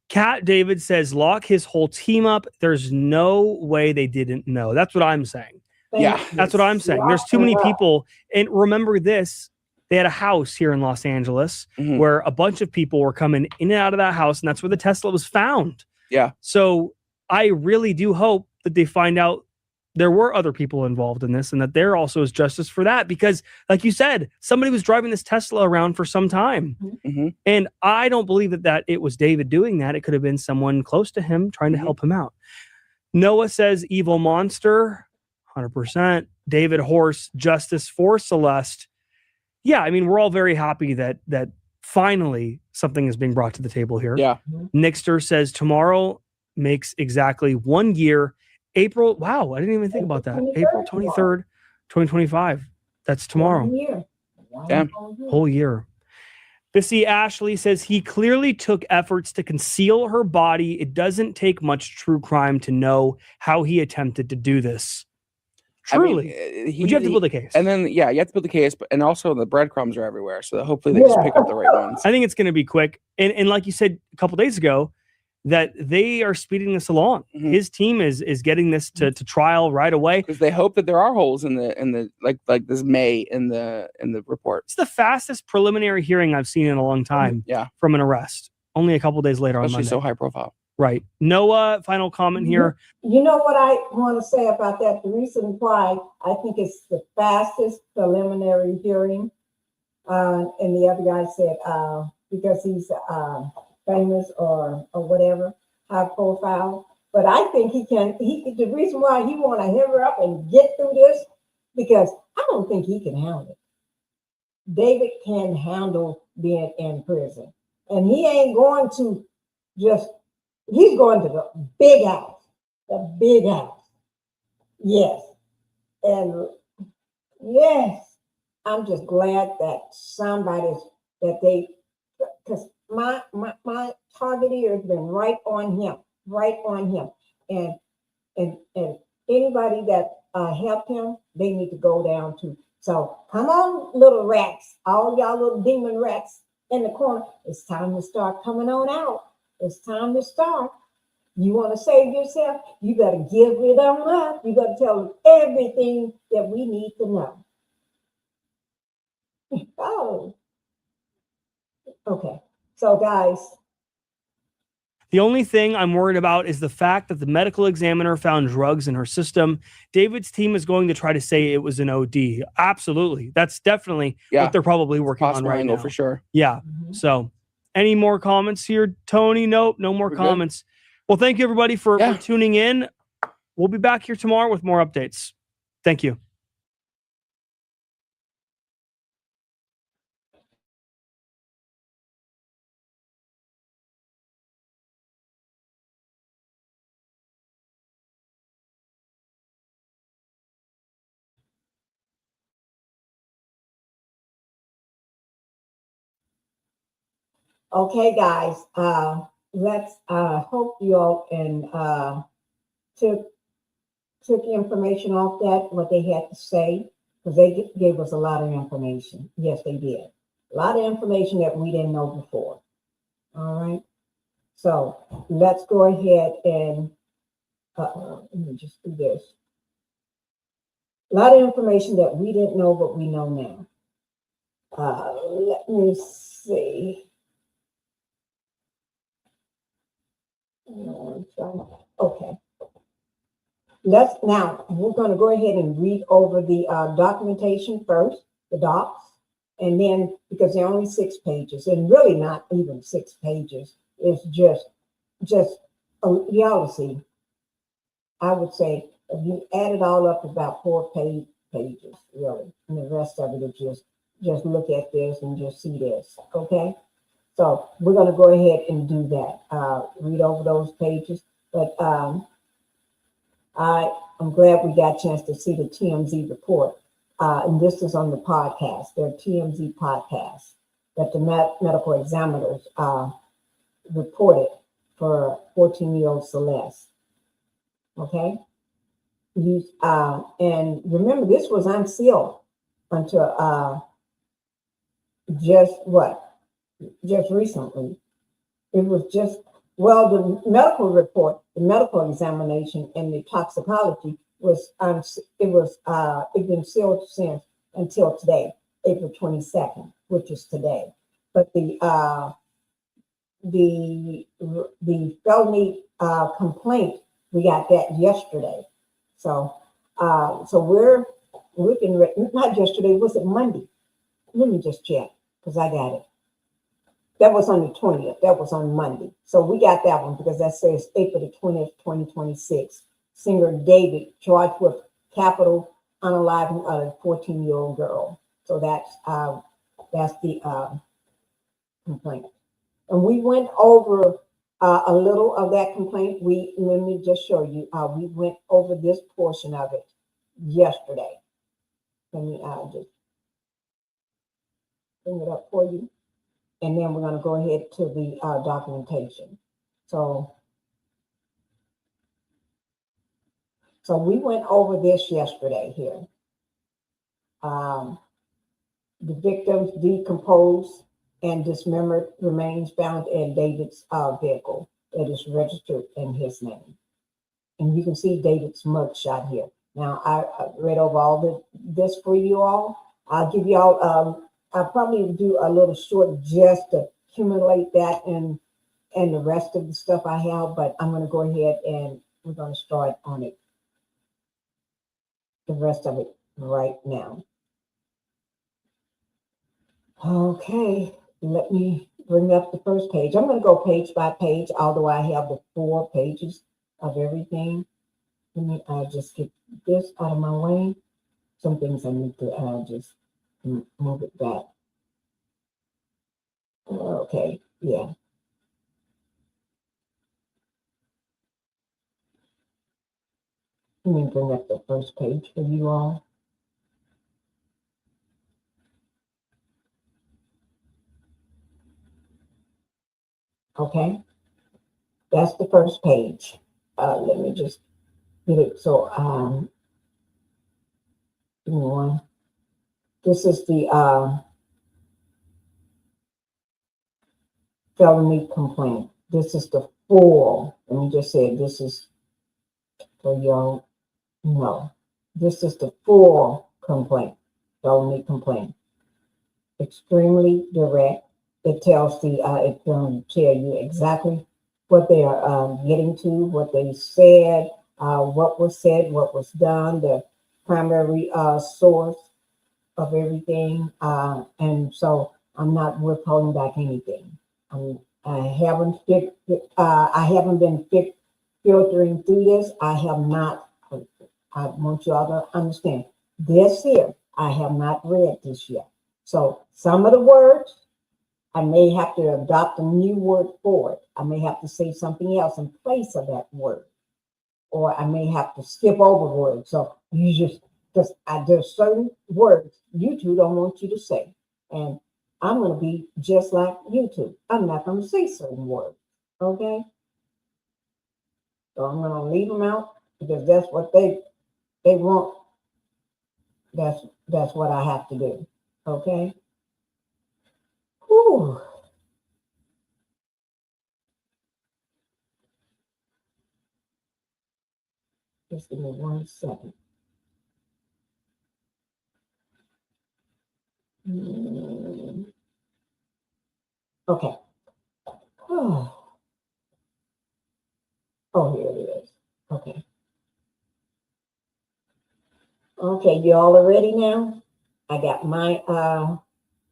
C: Kat David says, lock his whole team up. There's no way they didn't know. That's what I'm saying. That's what I'm saying. There's too many people. And remember this, they had a house here in Los Angeles where a bunch of people were coming in and out of that house, and that's where the Tesla was found.
D: Yeah.
C: So I really do hope that they find out there were other people involved in this and that there also is justice for that, because like you said, somebody was driving this Tesla around for some time. And I don't believe that it was David doing that. It could have been someone close to him trying to help him out. Noah says evil monster, 100%. David Horse, justice for Celeste. Yeah, I mean, we're all very happy that finally something is being brought to the table here.
D: Yeah.
C: Nixter says tomorrow makes exactly 1 year. April, wow, I didn't even think about that. April 23rd, 2025. That's tomorrow.
D: Damn.
C: Whole year. Bissy Ashley says he clearly took efforts to conceal her body. It doesn't take much true crime to know how he attempted to do this. Truly.
D: I mean,
C: but you have to build a case.
D: And then, you have to build a case, and also the breadcrumbs are everywhere. So hopefully they just pick up the right ones.
C: I think it's going to be quick. And like you said a couple days ago, that they are speeding this along. His team is getting this to trial right away,
D: because they hope that there are holes in the like this May in the report.
C: It's the fastest preliminary hearing I've seen in a long time. From an arrest, only a couple days later.
D: Especially
C: on Monday.
D: So high profile.
C: Right. Noah, final comment here.
B: You know what I want to say about that? The reason why I think it's the fastest preliminary hearing, and the other guy said because he's famous or whatever, high profile. But I think the reason why he want to hurry up and get through this, because I don't think he can handle it. David can handle being in prison. And he ain't going to he's going to the big house. The big house. Yes. And yes, I'm just glad that because my target ear has been right on him. And anybody that helped him, they need to go down too. So come on, little rats, all y'all little demon rats in the corner. It's time to start coming on out. It's time to start. You want to save yourself? You better give it on up. You better tell them everything that we need to know. Oh, okay. So, guys,
C: the only thing I'm worried about is the fact that the medical examiner found drugs in her system. David's team is going to try to say it was an OD. Absolutely. That's definitely what they're probably working on right now.
D: For sure.
C: Yeah. So any more comments here, Tony? Nope. No more comments. Good. Well, thank you, everybody, for tuning in. We'll be back here tomorrow with more updates. Thank you.
B: Okay, guys, let's hope you all took information off that, what they had to say, because they gave us a lot of information. Yes, they did. A lot of information that we didn't know before. All right. So let's go ahead and let me just do this. A lot of information that we didn't know, but we know now. Let me see. Okay. Now we're going to go ahead and read over the documentation first, the docs, and then because they're only 6 pages, and really not even 6 pages. It's just y'all see. I would say If you add it all up, about 4 pages, really. And the rest of it is just look at this and just see this, okay? So we're going to go ahead and do that. Read over those pages. But I'm glad we got a chance to see the TMZ report. And this is on the podcast, their TMZ podcast, that the medical examiners reported for 14-year-old Celeste. Okay? And remember, this was unsealed until just recently. It was just, well, the medical report, the medical examination, and the toxicology was it's been sealed since until today, April 22nd, which is today. But the felony complaint, we got that yesterday. So we've been, not yesterday, was it Monday? Let me just check, because I got it. That was on the 20th. That was on Monday. So we got that one because that says April the 20th, 2026. Singer David charged with capital unaliving a 14-year-old girl. So that's the complaint. And we went over a little of that complaint. Let me just show you. We went over this portion of it yesterday. Let me just bring it up for you. And then we're going to go ahead to the documentation. So we went over this yesterday here. The victim's decomposed and dismembered remains found in David's vehicle that is registered in his name. And you can see David's mugshot here. Now, I read over all this for you all. I'll give you all, I'll probably do a little short just to accumulate that and the rest of the stuff I have, but I'm going to go ahead and we're going to start on it, the rest of it right now. Okay, let me bring up the first page. I'm going to go page by page, although I have the 4 pages of everything. Let me just get this out of my way. Some things I need to just move it back. Okay, yeah. Let me bring up the first page for you all. Okay, that's the first page. Let me just get it. So, give me one. This is the felony complaint. This is the full. Let me just say this is for y'all. No, this is the full complaint. Felony complaint. Extremely direct. It tells it's going to tell you exactly what they are getting to, what they said, what was done, the primary source of everything. And so I'm not withholding back anything. I haven't been filtering through this. I have not. I want you all to understand this here. I have not read this yet. So some of the words, I may have to adopt a new word for it. I may have to say something else in place of that word, or I may have to skip over words. So you there's certain words YouTube don't want you to say, and I'm going to be just like YouTube. I'm not going to say certain words. Okay. So I'm going to leave them out because that's what they want. That's what I have to do. Okay. Whew. Just give me 1 second. Okay. Oh, here it is. Okay. Okay, you all are ready now? I got my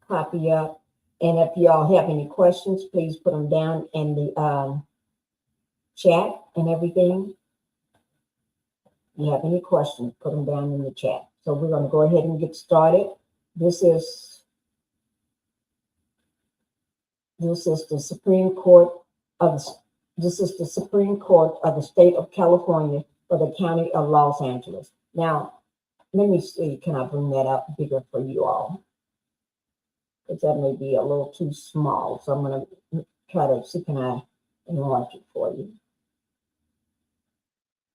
B: copy up. And if y'all have any questions, please put them down in the chat and everything. you have any questions, put them down in the chat. So we're going to go ahead and get started. This is the Supreme Court of the Supreme Court of the State of California for the County of Los Angeles. Now, let me see, can I bring that up bigger for you all? Because that may be a little too small. So I'm going to try to see, can I enlarge it for you?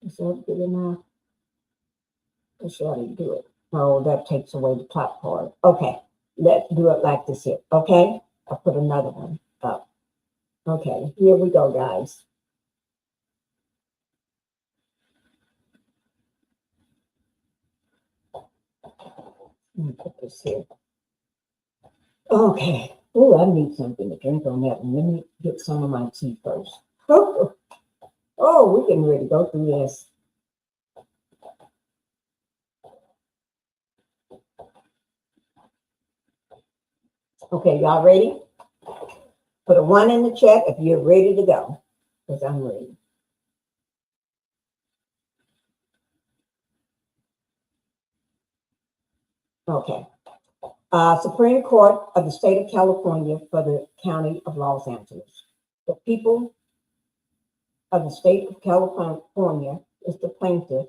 B: Is that good enough? Let's see how to do it. Oh, that takes away the top part. Okay, let's do it like this here. Okay, I'll put another one up. Okay, here we go, guys. Let me put this here. Okay. Oh, I need something to drink on that one. Let me get some of my tea first. Oh, we're getting ready to go through this. Okay, y'all ready? Put a 1 in the chat if you're ready to go, because I'm ready. Okay. Supreme Court of the State of California for the County of Los Angeles. The people of the State of California is the plaintiff,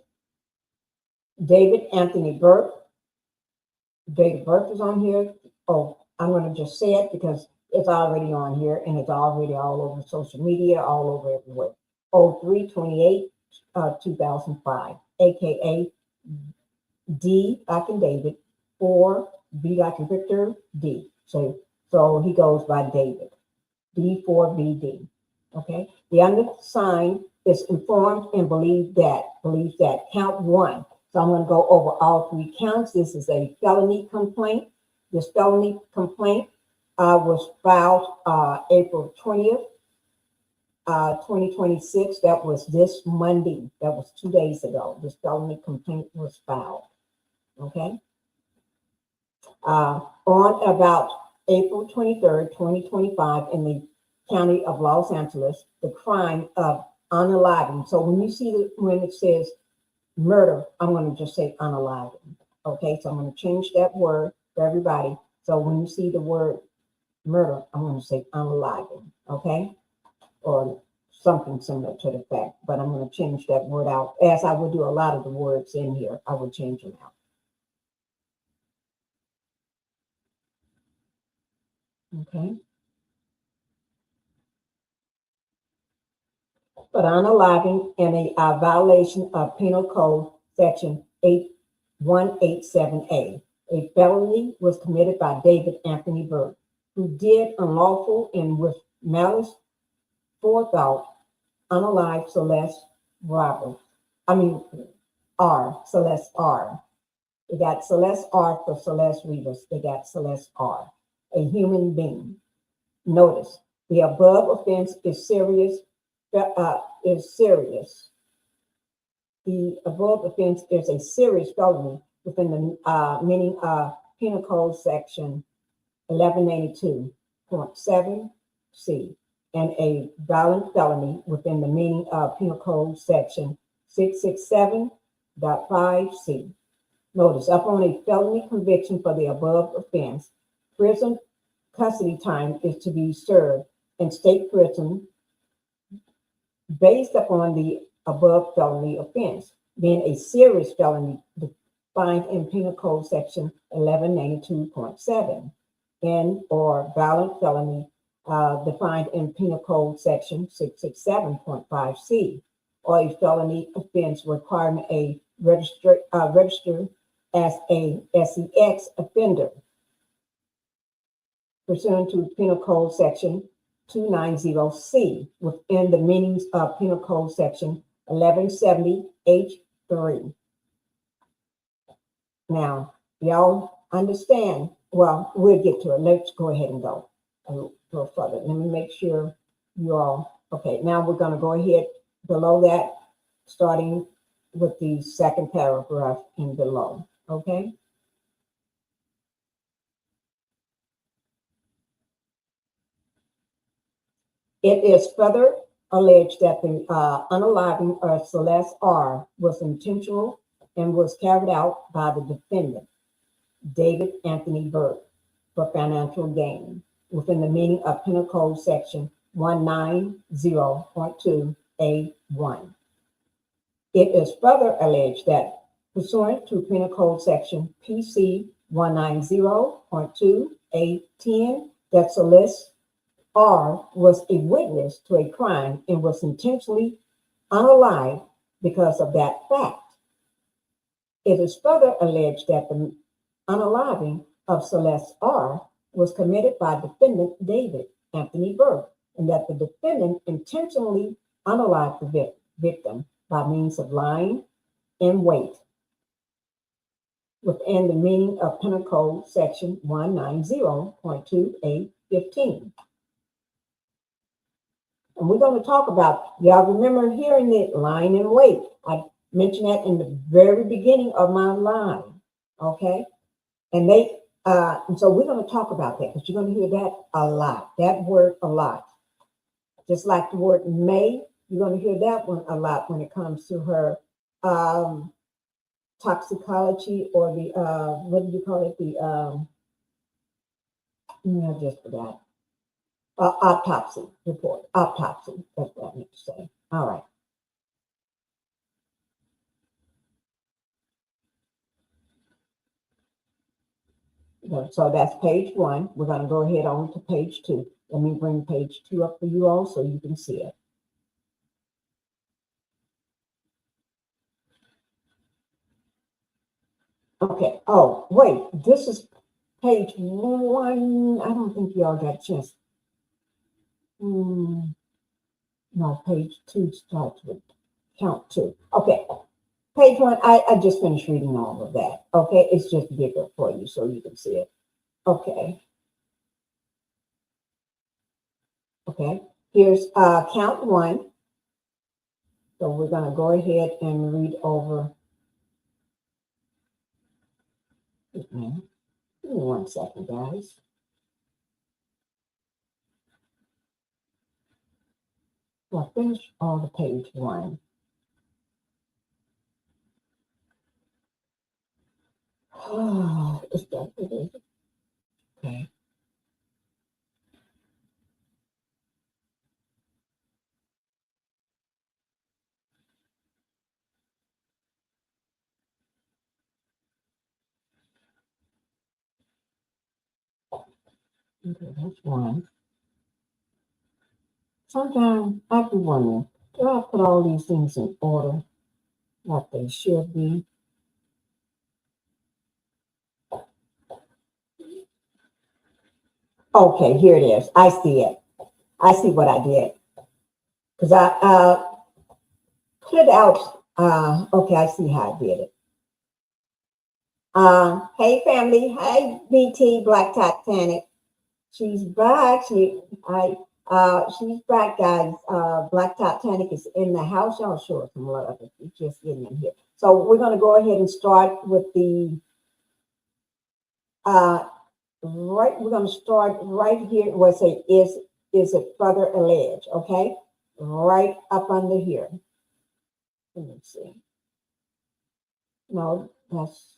B: David Anthony Burke. Date of birth is on here. Oh, I'm going to just say it because it's already on here and it's already all over social media, all over everywhere. 03/28, 2005, aka D like in David, 4 B like in Victor, D. So he goes by David. D4VD. Okay. The undersigned is informed and believes that count 1. So I'm going to go over all 3 counts. This is a felony complaint. This felony complaint was filed April 20th, 2026. That was this Monday. That was 2 days ago. This felony complaint was filed. Okay. On about April 23rd, 2025, in the County of Los Angeles, the crime of unaliving. So when you see when it says murder, I'm going to just say unaliving. Okay, so I'm going to change that word for everybody. So when you see the word murder, I'm going to say unaliving. Okay, or something similar to the fact, but I'm going to change that word out, as I would do a lot of the words in here. I would change them out. Okay. But unaliving and a violation of Penal Code Section 8187A. A felony was committed by David Anthony Burke, who did unlawful and with malice forethought unalive Celeste Celeste R. They got Celeste R for Celeste Rivas. They got Celeste R, a human being. Notice, the above offense is serious. The above offense is a serious felony within the meaning of Penal Code Section 1182.7C, and a violent felony within the meaning of Penal Code Section 667.5C. Notice, upon a felony conviction for the above offense, prison custody time is to be served in state prison based upon the above felony offense, being a serious felony defined in Penal Code Section 1192.7, and or violent felony defined in Penal Code Section 667.5C, or a felony offense requiring a register as a SEX offender pursuant to Penal Code Section 290C within the meanings of Penal Code Section 1170H3. Now, y'all understand? Well, we'll get to it. Let's go ahead and go a little further. Let me make sure you all, okay, now we're going to go ahead below that, starting with the second paragraph in below, okay? It is further alleged that the unaliving of Celeste R was intentional and was carried out by the defendant, David Anthony Burke, for financial gain within the meaning of Penal Code Section 190.2A1. It is further alleged that pursuant to Penal Code Section PC 190.2A10, that Celeste R was a witness to a crime and was intentionally unalived because of that fact. It is further alleged that the unaliving of Celeste R was committed by defendant David Anthony Burke, and that the defendant intentionally unalived the victim by means of lying and weight within the meaning of Penal Code Section 190.2A15. And we're going to talk about, y'all remember hearing it, lying in wait. I mentioned that in the very beginning of my line, okay? And so we're going to talk about that because you're going to hear that a lot, that word a lot. Just like the word may, you're going to hear that one a lot when it comes to her toxicology or the, what do you call it? The, I just forgot. Autopsy report, autopsy, that's what I meant to say. All right. So that's page 1. We're going to go ahead on to page 2. Let me bring page 2 up for you all so you can see it. Okay. Oh, wait. This is page 1. I don't think y'all got a chance. No, page 2 starts with count 2. Okay. Page 1, I just finished reading all of that. Okay. It's just bigger for you so you can see it. Okay. Okay. Here's count 1. So we're going to go ahead and read over. Give me 1 second, guys. I'll finish all the page 1. Oh, is that it? Okay. Okay, that's 1. Sometimes I be wondering, do I put all these things in order like they should be? Okay, here it is. I see it. I see what I did. Because I put it out. Okay, I see how I did it. Hey, family. Hey, BT Black Titanic. She's back. She's back, guys. Black Titanic is in the house. Y'all sure some love. It's just getting in here. So we're going to go ahead and start with the we're going to start right here where it says is it further alleged? Okay, right up under here. Let me see. No, that's.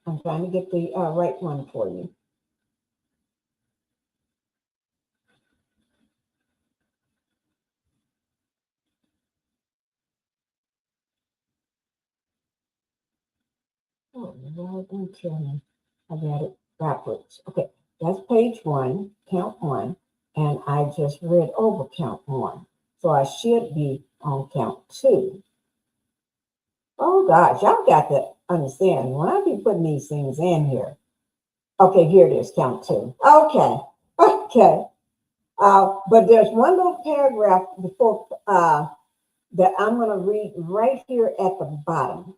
B: I'm trying to get the right one for you. Oh, well, don't tell me. I got it backwards. Okay, that's page 1, count 1, and I just read over count 1. So I should be on count 2. Oh gosh, y'all got to understand when I be putting these things in here. Okay, here it is, count 2. Okay. But there's one little paragraph before that I'm going to read right here at the bottom.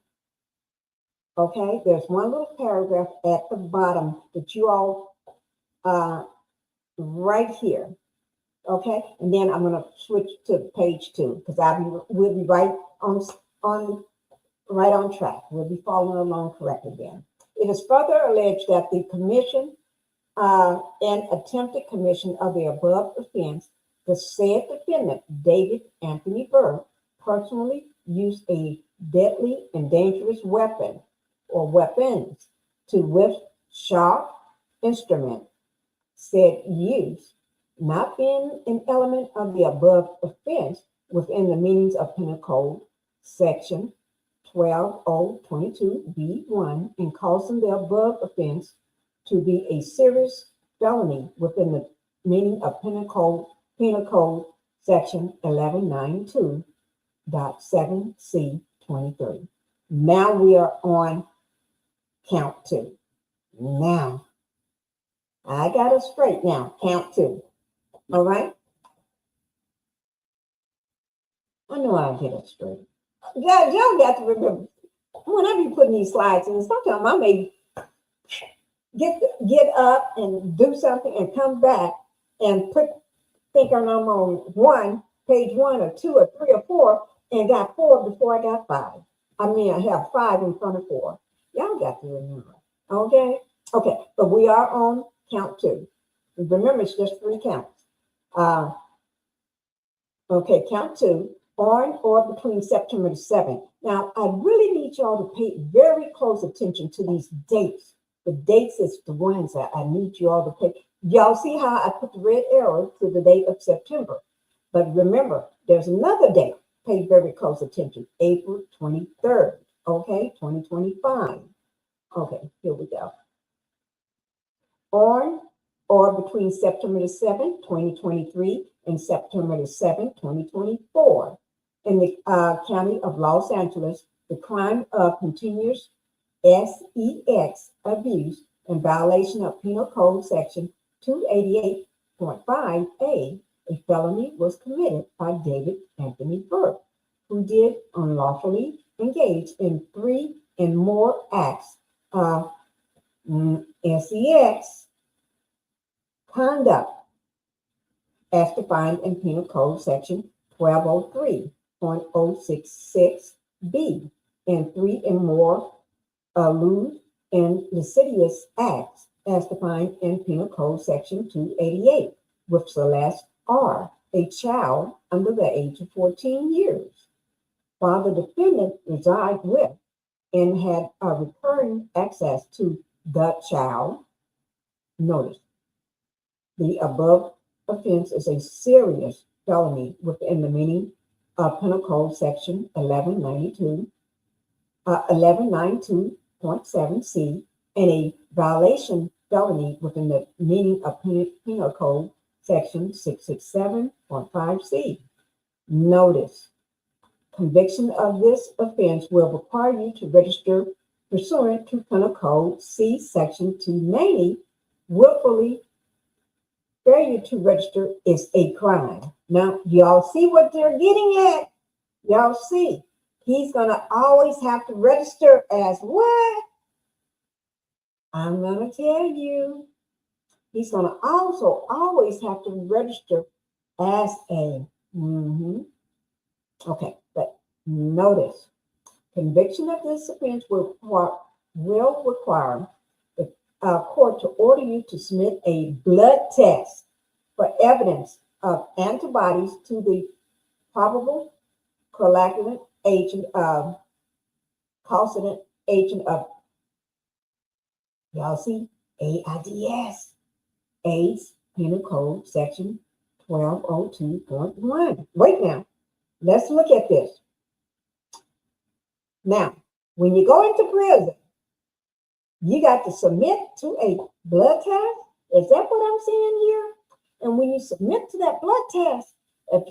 B: Okay, there's one little paragraph at the bottom that you all right here. Okay, and then I'm going to switch to page 2 because we'll be right on track. We'll be following along correctly then. It is further alleged that the commission and attempted commission of the above offense The said defendant, David Anthony Burke, personally used a deadly and dangerous weapon or weapons to lift sharp instrument. Said use not being an element of the above offense within the meanings of Penal Code Section 12022B1 and causing the above offense to be a serious felony within the meaning of Penal Code Section 1192.7C23. Now we are on count 2. Now, I got it straight now, count 2. All right? I know I'll get it straight. Y'all got to remember, when I be putting these slides in, sometimes I may get up and do something and come back and think I'm on page 1 or 2 or 3 or 4 and got 4 before I got 5. I mean, I have 5 in front of 4. Y'all got to remember. Okay? Okay, but we are on count 2. Remember, it's just 3 counts. Okay, count 2. On or between September the 7th. Now, I really need y'all to pay very close attention to these dates. The dates is the ones that I need you all to pay. Y'all see how I put the red arrow to the date of September. But remember, there's another date. Pay very close attention. April 23rd. Okay, 2025. Okay, here we go. On or between September the 7th, 2023 and September the 7th, 2024. In the county of Los Angeles, the crime of continuous sex abuse in violation of Penal Code Section 288.5A, a felony was committed by David Anthony Burke, who did unlawfully engage in 3 and more acts of sex conduct as defined in Penal Code Section 1203.066B, and 3 and more lewd and lascivious acts as defined in Penal Code Section 288 with Celeste R., a child under the age of 14 years, while the defendant resided with and had a recurring access to the child. Notice, the above offense is a serious felony within the meaning of Penal Code Section 1192.7C, and a violation felony within the meaning of Penal Code Section 667.5C. Notice, conviction of this offense will require you to register pursuant to Penal Code C Section 290. Willfully failure to register is a crime. Now, y'all see what they're getting at? Y'all see, he's going to always have to register as what? I'm going to tell you. He's going to also always have to register as a, Okay, but notice, conviction of this offense will require the court to order you to submit a blood test for evidence of antibodies to the probable coagulant agent of y'all see, AIDS, AIDS, Penal Code Section 1202.1. Wait now, let's look at this. Now, when you go into prison, you got to submit to a blood test. Is that what I'm saying here? And when you submit to that blood test, they're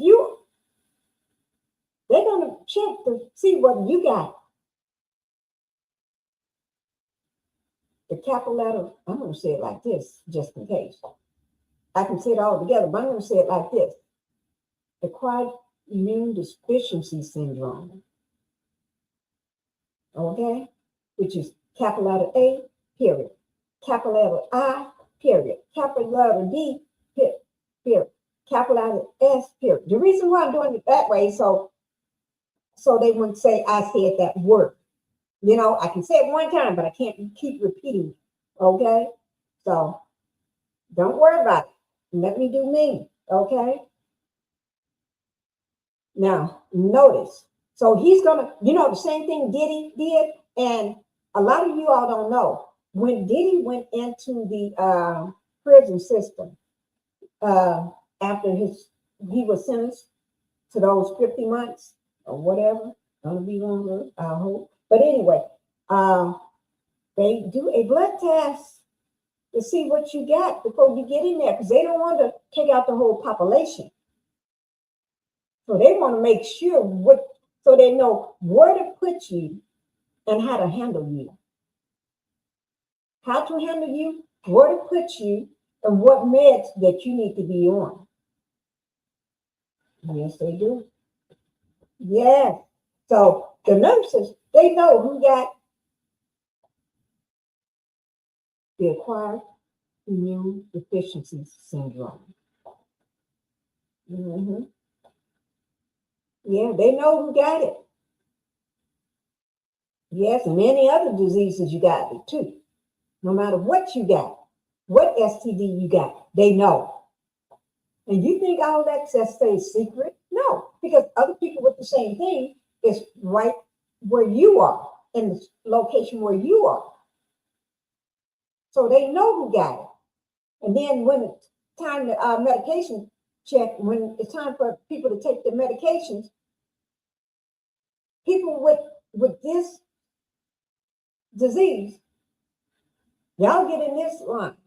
B: going to check to see what you got. The capital letter, I'm going to say it like this, just in case. I can say it all together, but I'm going to say it like this. Acquired immune deficiency syndrome. Okay? Which is capital letter A, period. Capital letter I, period. Capital letter D, period. Capital letter S, period. The reason why I'm doing it that way, so they wouldn't say I said that word. You know, I can say it one time, but I can't keep repeating it. Okay? So don't worry about it. Let me do me. Okay? Now, notice. So he's gonna, the same thing Diddy did, and a lot of you all don't know. When Diddy went into the prison system, after he was sentenced to those 50 months or whatever, gonna be longer, I hope. But anyway, they do a blood test to see what you got before you get in there, because they don't want to take out the whole population. So they want to make sure so they know where to put you and how to handle you. How to handle you, where to put you, and what meds that you need to be on. Yes, they do. Yes. So the nurses, they know who got the acquired immune deficiency syndrome. Mm-hmm. Yeah, they know who got it. Yes, and any other diseases you got it too. No matter what you got, what STD you got, they know. And you think all that stays secret? No, because other people with the same thing is right where you are, in the location where you are. So they know who got it. And then when it's time to medication check, when it's time for people to take the medications, people with this disease, y'all get in this line.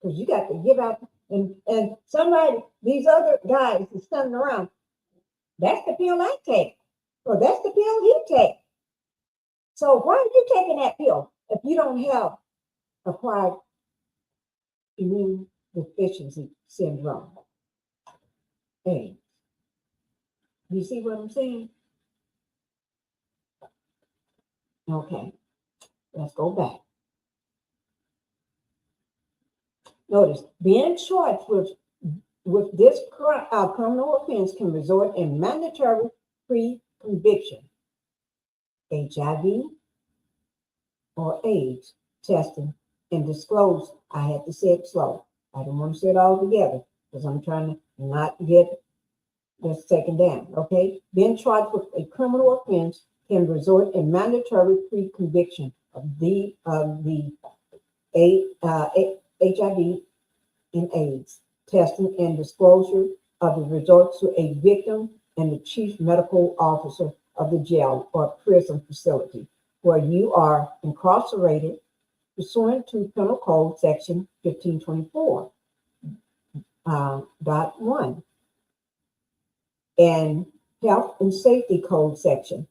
B: Because you got to give out, and somebody, these other guys are standing around, that's the pill I take, or that's the pill you take. So why are you taking that pill if you don't have acquired immune deficiency syndrome? Hey, you see what I'm saying? Okay, let's go back. Notice, being charged with this criminal offense can result in mandatory pre-conviction, HIV or AIDS testing, and disclose. I had to say it slow. I don't want to say it all together because I'm trying to not get this taken down. Okay, being charged with a criminal offense can result in mandatory pre-conviction of the HIV and AIDS testing and disclosure of the results to a victim and the chief medical officer of the jail or prison facility where you are incarcerated pursuant to Penal Code Section 1524. .1 and Health and Safety Code Section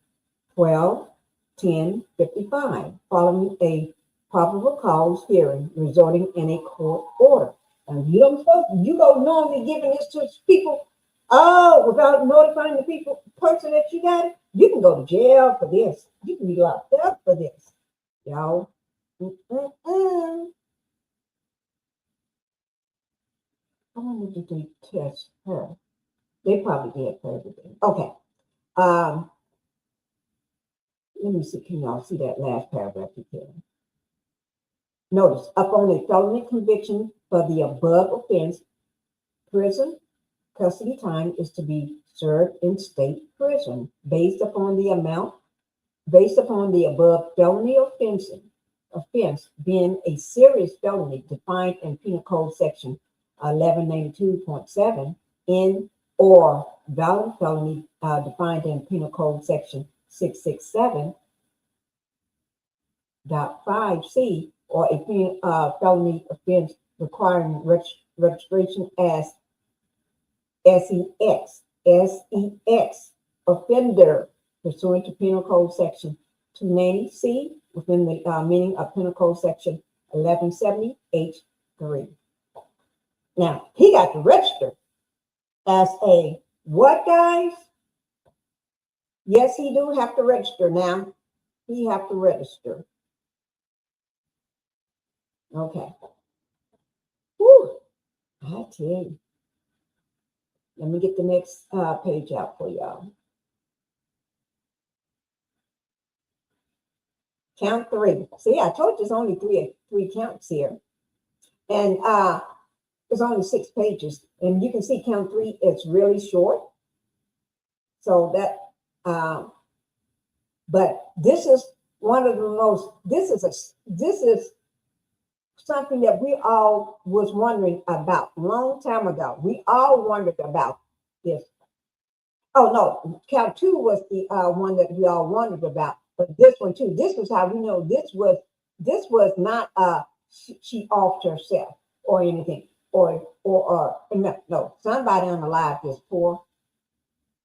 B: 12-1055 following a probable cause hearing resulting in a court order. And you go normally giving this to people, without notifying the person that you got it, you can go to jail for this. You can be locked up for this. Y'all. I wonder if they test her. They probably did for everything. Okay. Let me see. Can y'all see that last paragraph here? Notice, upon a felony conviction for the above offense, prison custody time is to be served in state prison based upon the above felony offense being a serious felony defined in Penal Code Section 1192.7 in or violent felony defined in Penal Code Section 667.5C or a felony offense requiring registration as SEX offender pursuant to Penal Code Section 290C within the meaning of Penal Code Section 1170H3. Now, he got to register as a what, guys? Yes, he do have to register now. He have to register. Okay. Whew. I tell you. Let me get the next page out for y'all. Count 3. See, I told you it's only three counts here. And there's only 6 pages. And you can see count 3, it's really short. So that, but this is one of the most, this is something that we all was wondering about long time ago. We all wondered about this. Oh no, count 2 was the one that we all wondered about, but this one too. This was how we know this was not she offed herself or anything or no, somebody unalived this poor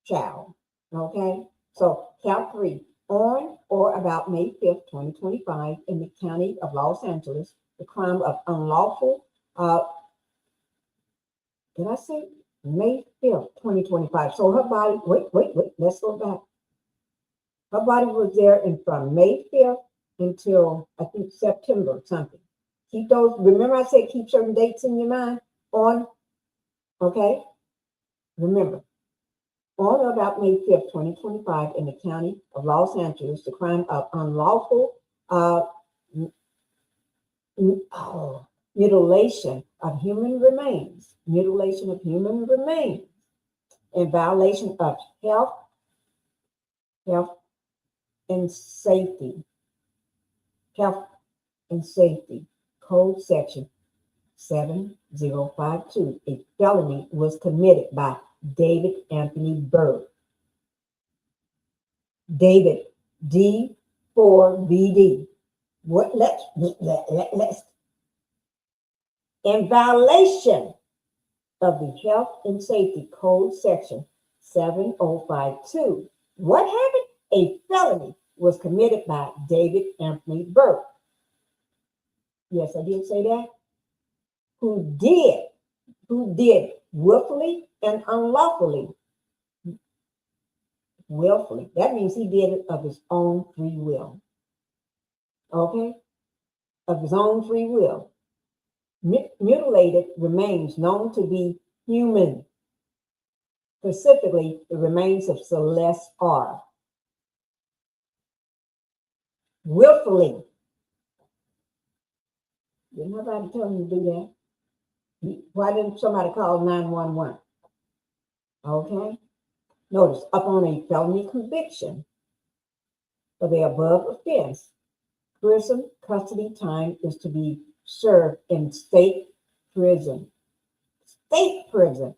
B: child. Okay, so count 3. On or about May 5th, 2025, in the county of Los Angeles, the crime of unlawful, did I say May 5th, 2025? So her body, wait, let's go back. Her body was there from May 5th until I think September or something. Keep those, remember I said keep certain dates in your mind on, okay? Remember, on or about May 5th, 2025, in the county of Los Angeles, the crime of unlawful mutilation of human remains, in violation of health and safety code section 7052. A felony was committed by David Anthony Burke. David D4VD. Let's in violation of the Health and Safety Code section 7052. What happened? A felony was committed by David Anthony Burke. Yes, I did say that. Who did willfully and unlawfully. Willfully. That means he did it of his own free will. Okay? Of his own free will. Mutilated remains known to be human. Specifically, the remains of Celeste R. Willfully. Didn't nobody tell him to do that? Why didn't somebody call 911? Okay. Notice, upon a felony conviction for the above offense, prison custody time is to be served in state prison. State prison,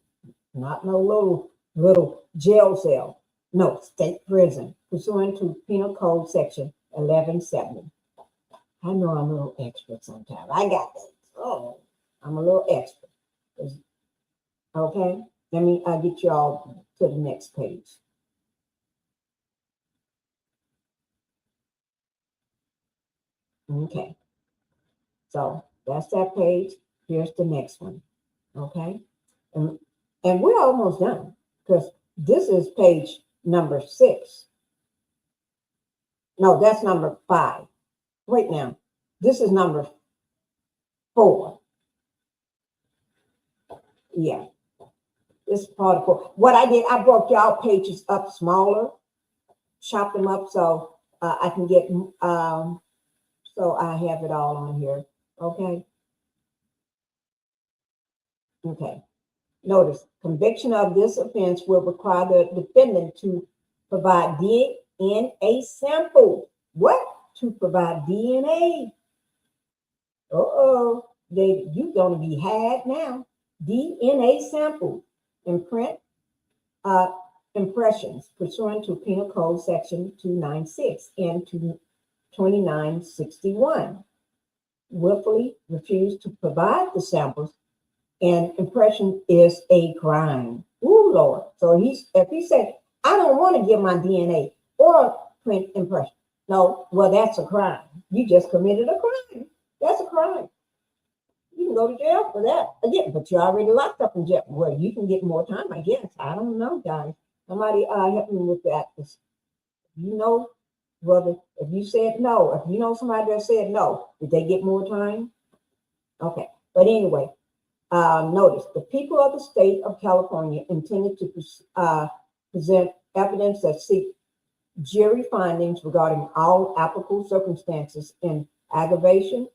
B: not no little jail cell. No, state prison, pursuant to Penal Code Section 1170. I know I'm a little expert sometimes. I got this. Oh, I'm a little expert. Okay, let me get y'all to the next page. Okay, so that's that page. Here's the next one. Okay, and we're almost done because this is page number 6. No, that's number 5. Wait now, this is number 4. Yeah, this is part of 4. What I did, I broke y'all pages up smaller, chopped them up so I can get, so I have it all on here. Okay. Okay. Notice, conviction of this offense will require the defendant to provide DNA sample. What? To provide DNA. David, you're going to be had now. DNA sample and print impressions pursuant to Penal Code Section 296 and 2961. Willfully refused to provide the samples and impression is a crime. Ooh, Lord. So if he said, I don't want to give my DNA or print impression. No, well, that's a crime. You just committed a crime. That's a crime. You can go to jail for that. Again, but you're already locked up in jail. Well, you can get more time, I guess. I don't know, guys. Somebody help me with that. You know, brother, if you said no, if you know somebody that said no, did they get more time? Okay. But anyway, notice the people of the state of California intended to present evidence that seek jury findings regarding all applicable circumstances in aggravation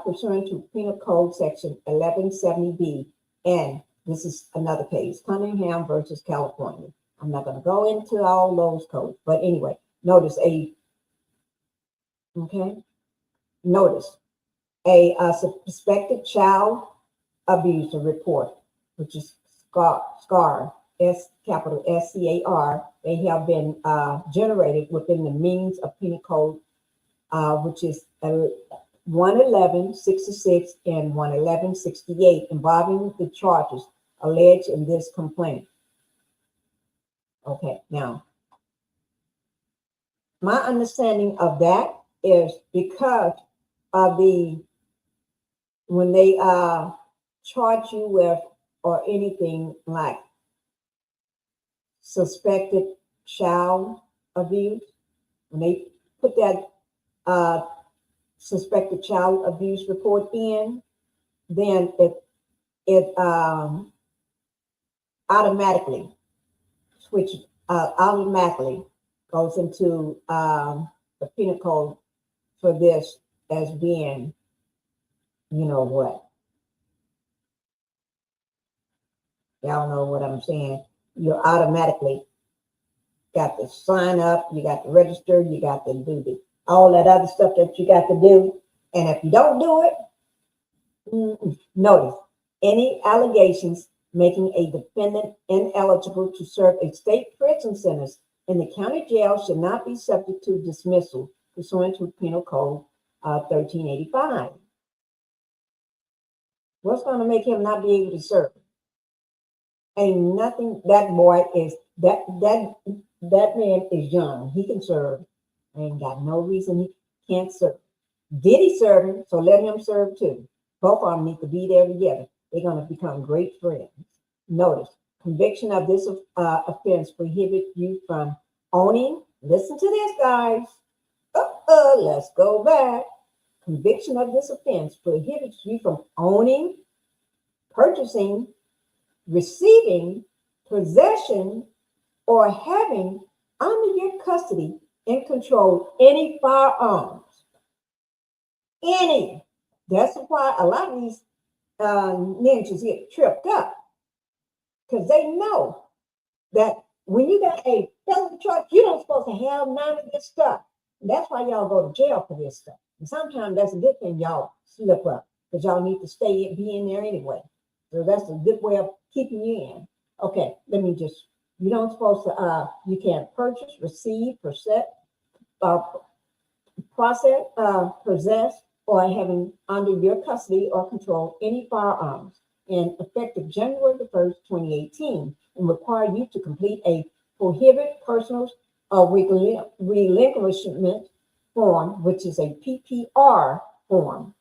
B: pursuant to Penal Code Section 1170B and This is another case, Cunningham versus California. I'm not going to go into all those codes, but anyway, notice a suspected child abuser report, which is SCAR, capital SCAR. They have been generated within the means of penal code, which is 11166 and 11168, involving the charges alleged in this complaint. Okay, now, my understanding of that is because of when they charge you with or anything like suspected child abuse, when they put that suspected child abuse report in, then it automatically goes into the penal code for this as being, you know what? Y'all know what I'm saying. You automatically got to sign up, you got to register, you got to do all that other stuff that you got to do. And if you don't do it, notice any allegations making a defendant ineligible to serve a state prison sentence in the county jail should not be subject to dismissal pursuant to Penal Code 1385. What's going to make him not be able to serve? Ain't nothing. That boy is that man is young. He can serve. Ain't got no reason he can't serve. Did he serve him? So let him serve too. Both of them need to be there together. They're going to become great friends. Notice, conviction of this offense prohibits you from owning. Listen to this, guys. Let's go back. Conviction of this offense prohibits you from owning, purchasing, receiving, possession, or having under your custody and control any firearms. Any. That's why a lot of these ninjas get tripped up, because they know that when you got a felony charge, you don't supposed to have none of this stuff. And that's why y'all go to jail for this stuff. And sometimes that's a good thing y'all slip up, because y'all need to be in there anyway. So that's a good way of keeping you in. Okay, you don't supposed to, you can't purchase, receive, possess, or having under your custody or control any firearms, and effective January the 1st, 2018, and require you to complete a prohibited persons relinquishment form, which is a PPR form,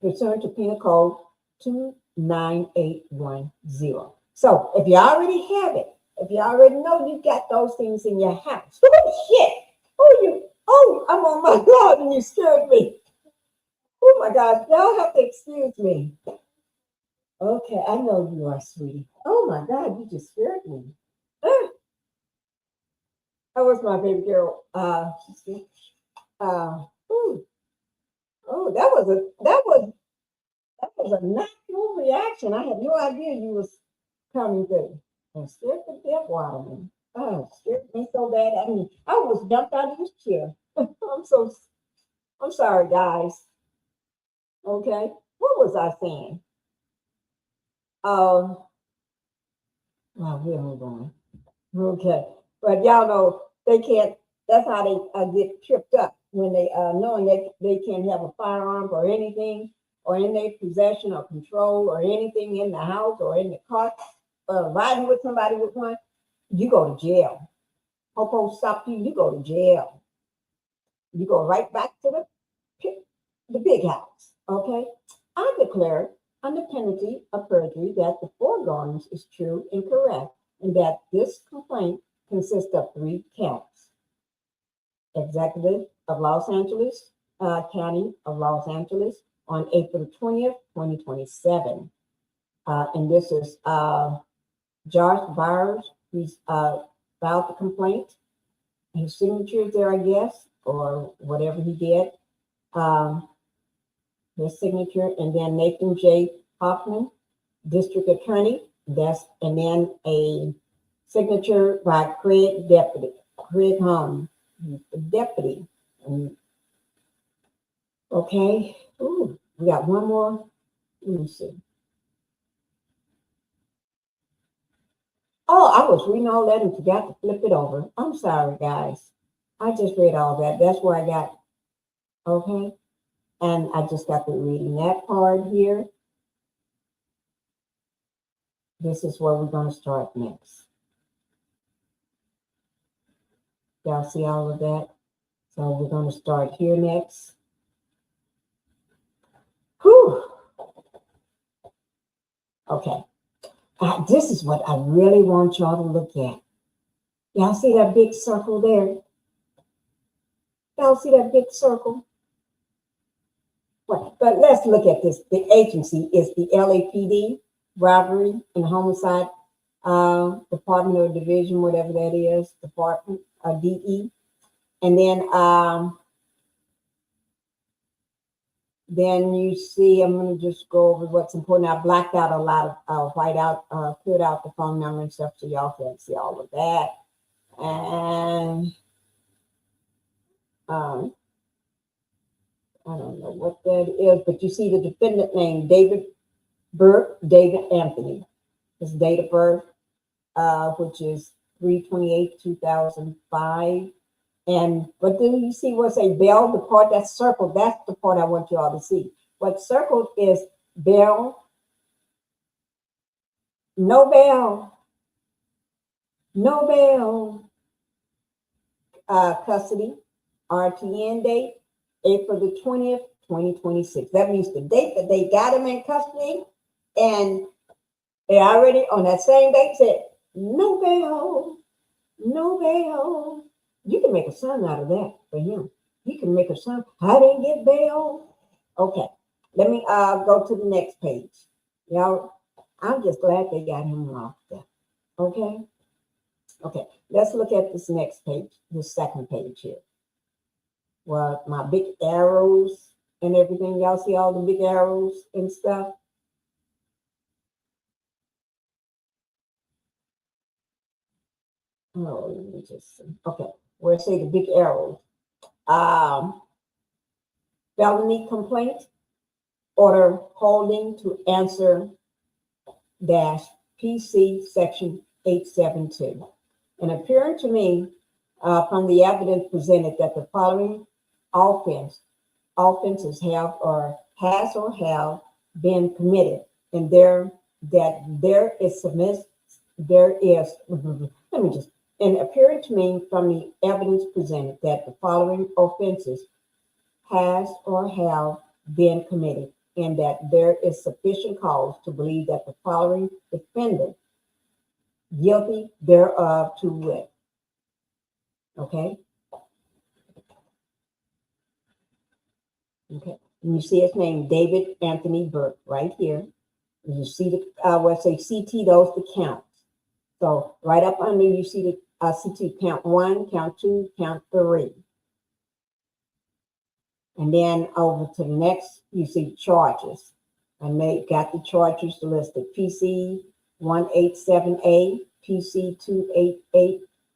B: pursuant to Penal Code 29810. So if you already have it, if you already know you got those things in your house, oh shit! I'm on my God, and you scared me. Oh my God, y'all have to excuse me. Okay, I know you are, sweetie. Oh my God, you just scared me. That was my baby girl. That was a natural reaction. I had no idea you was coming through. And scared the devil out of me. Oh, scared me so bad. I mean, I almost jumped out of this chair. I'm sorry, guys. Okay, what was I saying? Well, we'll move on. Okay, but y'all know they can't. That's how they get tripped up when they knowing that they can't have a firearm or anything, or in their possession or control, or anything in the house or in the car, riding with somebody with one. You go to jail. Popo stop you. You go to jail. You go right back to the big house. Okay, I declare under penalty of perjury that the foregoing is true and correct, and that this complaint consists of 3 counts. Executive of Los Angeles, County of Los Angeles, on April 20th, 2027. And this is Josh Byers, who's filed the complaint. His signature is there, I guess, or whatever he did. His signature, and then Nathan J. Hoffman, district attorney. And then a signature by Craig Home, the deputy. Okay. Ooh, we got one more. Let me see. Oh, I was reading all that and forgot to flip it over. I'm sorry, guys. I just read all that. That's where I got, okay. And I just got to reading that part here. This is where we're going to start next. Y'all see all of that? So we're going to start here next. Whew. Okay. This is what I really want y'all to look at. Y'all see that big circle there? Y'all see that big circle? Well, but let's look at this. The agency is the LAPD, Robbery and Homicide Department or Division, whatever that is, Department, DE. And then you see, I'm going to just go over what's important. I blacked out a lot of cleared out the phone number and stuff so y'all can't see all of that. And I don't know what that is, but you see the defendant name, David Burke, David Anthony. His date of birth, which is 3/28/2005. And what do you see? What's a bell? The part that's circled, that's the part I want you all to see. What's circled is bell, no bell, no bell, custody, RTN date, April the 20th, 2026. That means the date that they got him in custody, and they already on that same date said, no bail, no bail. You can make a song out of that for him. You can make a song, I didn't get bail. Okay, let me go to the next page. Y'all, I'm just glad they got him locked up. Okay? Okay, let's look at this next page, this second page here. Well, my big arrows and everything. Y'all see all the big arrows and stuff? Oh, let me just see. Okay, where it say the big arrows. Felony complaint, order holding to answer -PC section 872. And appearing to me from the evidence presented that the following offenses have or have been committed, and and appearing to me from the evidence presented that the following offenses has or have been committed, and that there is sufficient cause to believe that the following defendant guilty thereof to wit. Okay. Okay. And you see his name, David Anthony Burke, right here. And you see the where it says CT, those the counts. So right up under you see the CT, count 1, count 2, count 3. And then over to the next, you see charges. And they got the charges listed. PC 187A, PC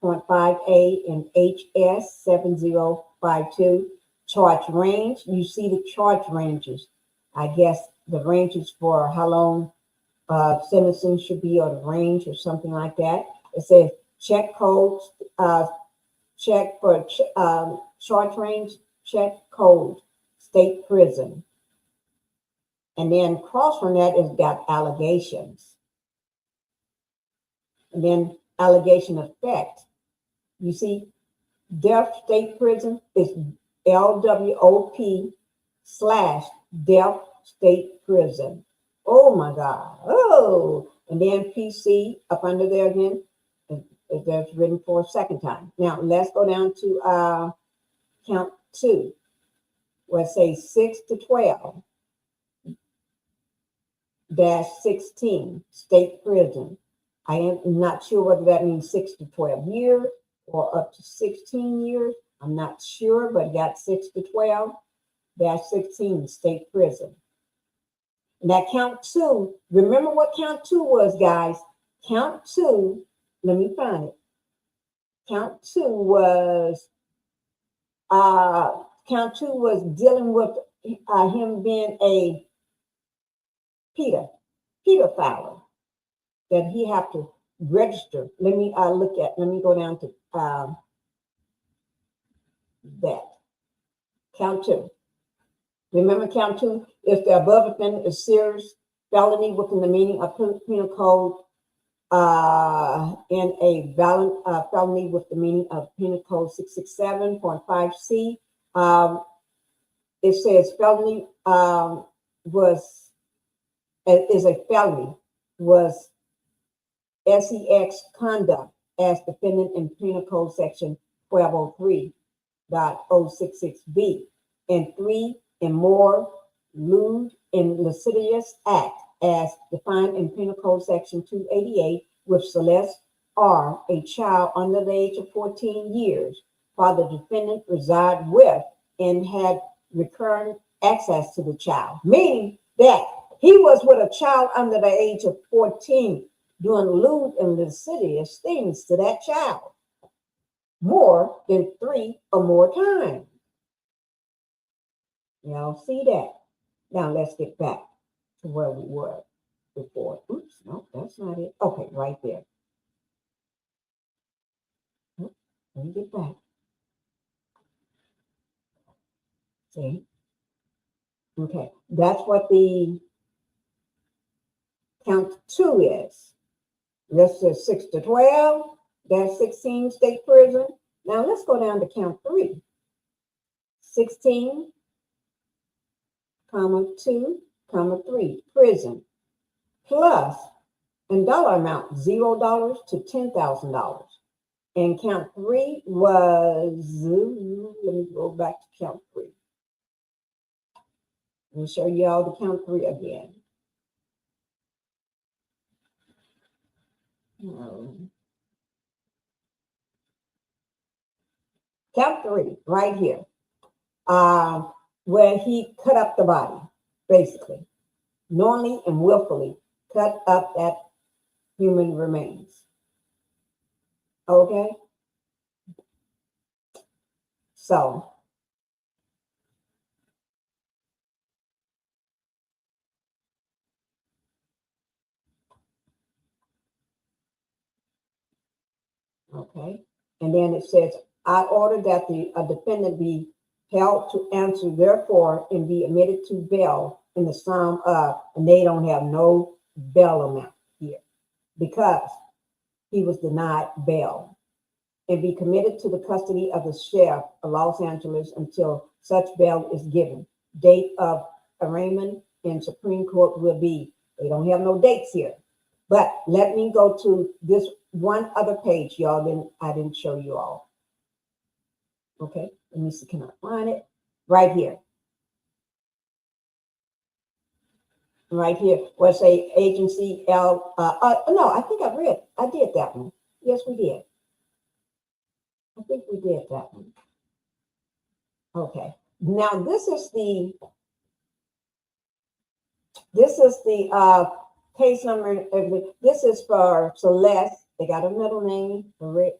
B: 288.5A, and HS 7052. Charge range, you see the charge ranges. I guess the ranges for how long sentencing should be, or the range or something like that. It says check codes, check for charge range, check code, state prison. And then across from that is got allegations. And then allegation effect. You see, deaf state prison is LWOP/deaf state prison. Oh my God. Oh, and then PC up under there again. That's written for a second time. Now let's go down to count 2, where it says 6 to 12-16 state prison. I am not sure whether that means 6 to 12 years or up to 16 years. I'm not sure, but got 6 to 12-16 state prison. Now, count two. Remember what count two was, guys. Count two. Let me find it. Count two was dealing with him being a pedophiler, that he have to register. Let me go down to that. Count two. Remember, count two, if the above offense is serious felony within the meaning of penal code, in a violent felony with the meaning of penal code 667.5C, it says felony is a felony was sex conduct as defendant in penal code section 1203.066B, and 3 and more lewd and lascivious act as defined in penal code section 288 with Celeste R, a child under the age of 14 years, while the defendant reside with and had recurrent access to the child, meaning that he was with a child under the age of 14 doing lewd and lascivious things to that child more than 3 or more times. Y'all see that? Now let's get back to where we were before. Oops, no, that's not it. Okay, right there. Let me get back. See? Okay, that's what the count 2 is. This is 6 to 12. That's 16 state prison. Now let's go down to count 3. 16, 2, 3, prison, plus in dollar amount $0 to $10,000. And count 3 was, let me go back to count 3. Let me show you all the count 3 again. Count 3 right here, where he cut up the body, basically, knowingly and willfully cut up that human remains. Okay? So, okay, and then it says, I order that a defendant be held to answer therefore and be admitted to bail in the sum of, and they don't have no bail amount here because he was denied bail, and be committed to the custody of the sheriff of Los Angeles until such bail is given. Date of arraignment in Supreme Court will be, they don't have no dates here. But let me go to this one other page, y'all. I didn't show you all. Okay, let me see, can I find it? Right here. Right here, where say agency L, no, I think I did that one. Yes, we did. I think we did that one. Okay, now this is the case number. This is for Celeste. They got a middle name, a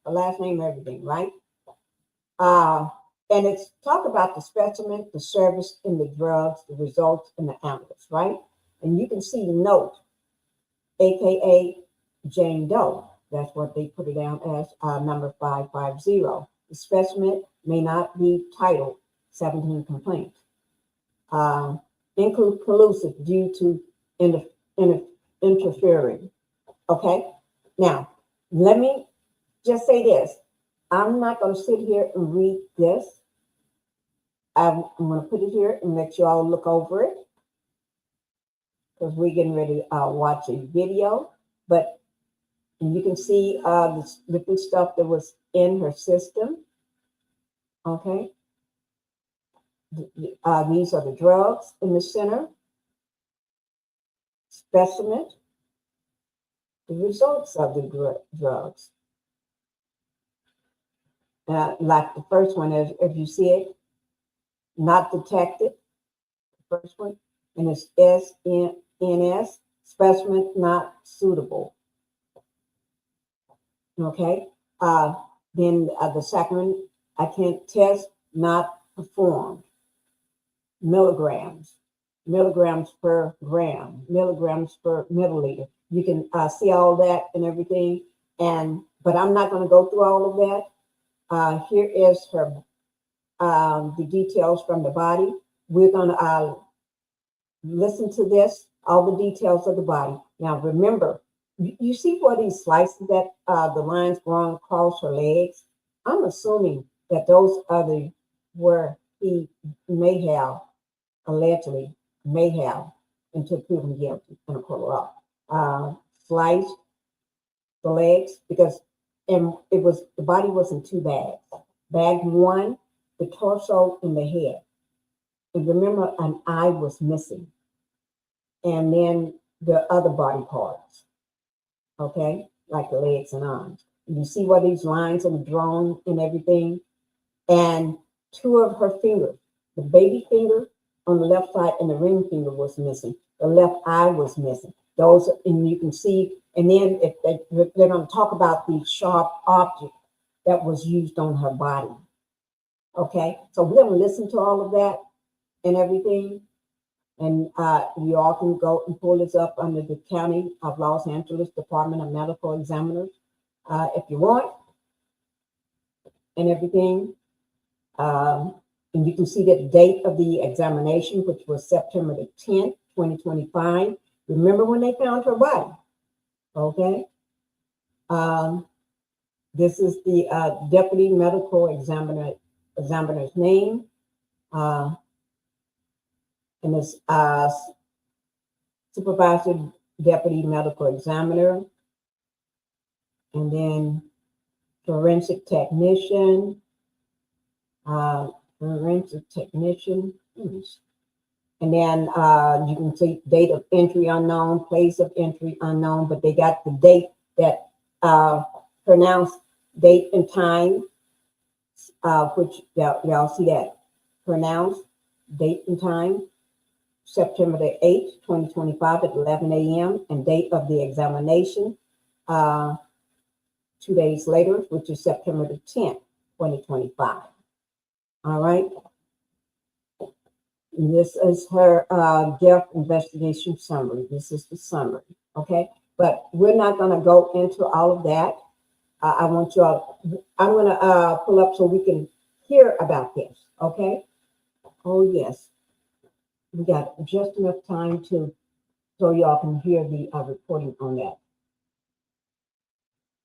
B: last name, everything, right? And it's talk about the specimen, the service, and the drugs, the results, and the analysis, right? And you can see the note, AKA Jane Doe. That's what they put it down as, number 550. The specimen may not be titled 17 complaints. Inconclusive due to interfering. Okay? Now, let me just say this. I'm not going to sit here and read this. I'm going to put it here and let you all look over it because we're getting ready to watch a video. But you can see the different stuff that was in her system. Okay. These are the drugs in the center. Specimen. The results of the drugs. Like the first one, if you see it, not detected. The first one, and it's SNS, specimen not suitable. Okay. Then the second one, I can't test, not performed. Milligrams per gram, milligrams per milliliter. You can see all that and everything. But I'm not going to go through all of that. Here is her the details from the body. We're going to listen to this, all the details of the body. Now, remember, you see where these slices that the lines going across her legs? I'm assuming that those are where he may have, allegedly, may have, until proven guilty in a court of law, sliced the legs because the body was in two bags. Bag one, the torso and the head. And remember, an eye was missing. And then the other body parts, okay, like the legs and arms. You see where these lines are drawn and everything? And two of her fingers, the baby finger on the left side and the ring finger was missing. The left eye was missing. Those, and you can see, and then if they're going to talk about the sharp object that was used on her body. Okay, so we're going to listen to all of that and everything. And you all can go and pull this up under the County of Los Angeles Department of Medical Examiners if you want and everything. And you can see the date of the examination, which was September the 10th, 2025. Remember when they found her body? Okay. This is the deputy medical examiner's name. And it's supervisor deputy medical examiner. And then forensic technician. Forensic technician. And then you can see date of entry unknown, place of entry unknown, but they got the date that pronounced date and time, which y'all see that pronounced date and time, September the 8th, 2025 at 11 a.m. and date of the examination 2 days later, which is September the 10th, 2025. All right. And this is her death investigation summary. This is the summary, okay? But we're not going to go into all of that. I want y'all, I'm going to pull up so we can hear about this, okay? Oh, yes. We got just enough time so y'all can hear the reporting on that.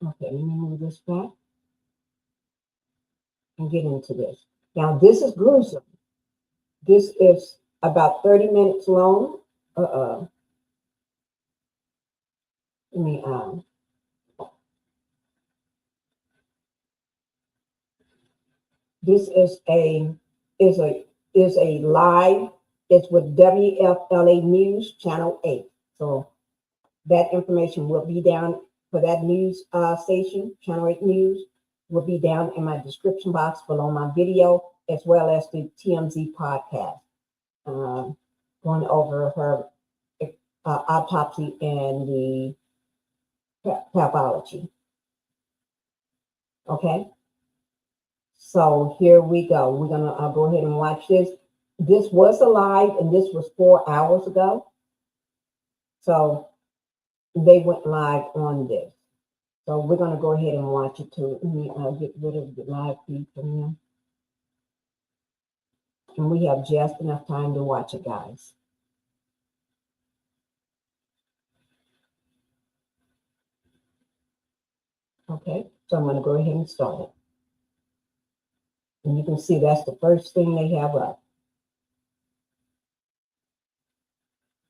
B: Okay, let me move this back and get into this. Now, this is gruesome. This is about 30 minutes long. Let me this is a live. It's with WFLA News Channel 8. So that information will be down for that news station, Channel 8 News, will be down in my description box below my video, as well as the TMZ podcast, going over her autopsy and the pathology. Okay, so here we go. We're gonna go ahead and watch this. This was live, and this was 4 hours ago. So they went live on this. So we're gonna go ahead and watch it too. Let me get rid of the live feed from here. And we have just enough time to watch it, guys. Okay, so I'm going to go ahead and start it. And you can see that's the first thing they have up.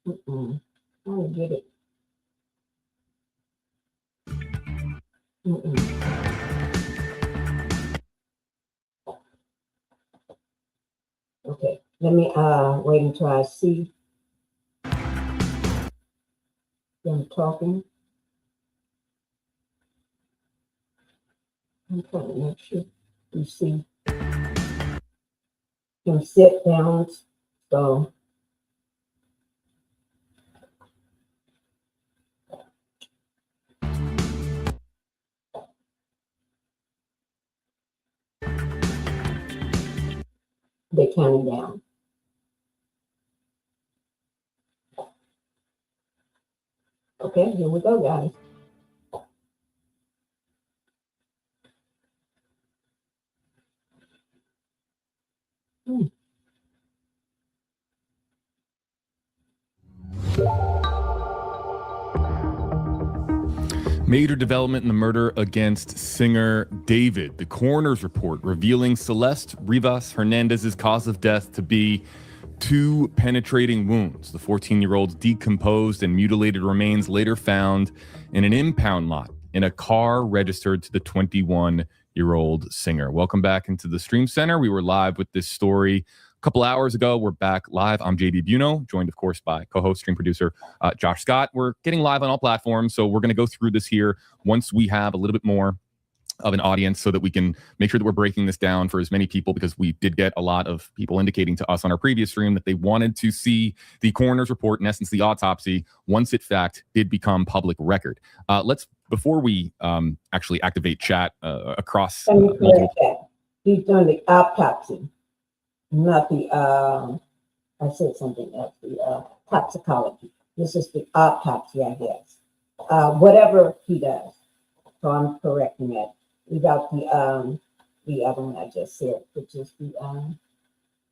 B: I'm going to get it. Okay, let me wait until I see them talking. I'm trying to make sure you see them sit down. So counting down. Okay, here we go, guys.
E: Major development in the murder against singer David. The coroner's report revealing Celeste Rivas Hernandez's cause of death to be 2 penetrating wounds. The 14-year-old's decomposed and mutilated remains later found in an impound lot in a car registered to the 21-year-old singer. Welcome back into the Stream Center. We were live with this story a couple hours ago. We're back live. I'm JD Buno, joined, of course, by co-host, stream producer Josh Scott. We're getting live on all platforms, so we're going to go through this here once we have a little bit more of an audience so that we can make sure that we're breaking this down for as many people, because we did get a lot of people indicating to us on our previous stream that they wanted to see the coroner's report, in essence, the autopsy, once it fact did become public record. Before we actually activate chat across...
B: Let me correct that. He's done the autopsy, not the, I said something else, the toxicology. This is the autopsy, I guess. Whatever he does. So I'm correcting that. Without the other one I just said, which is the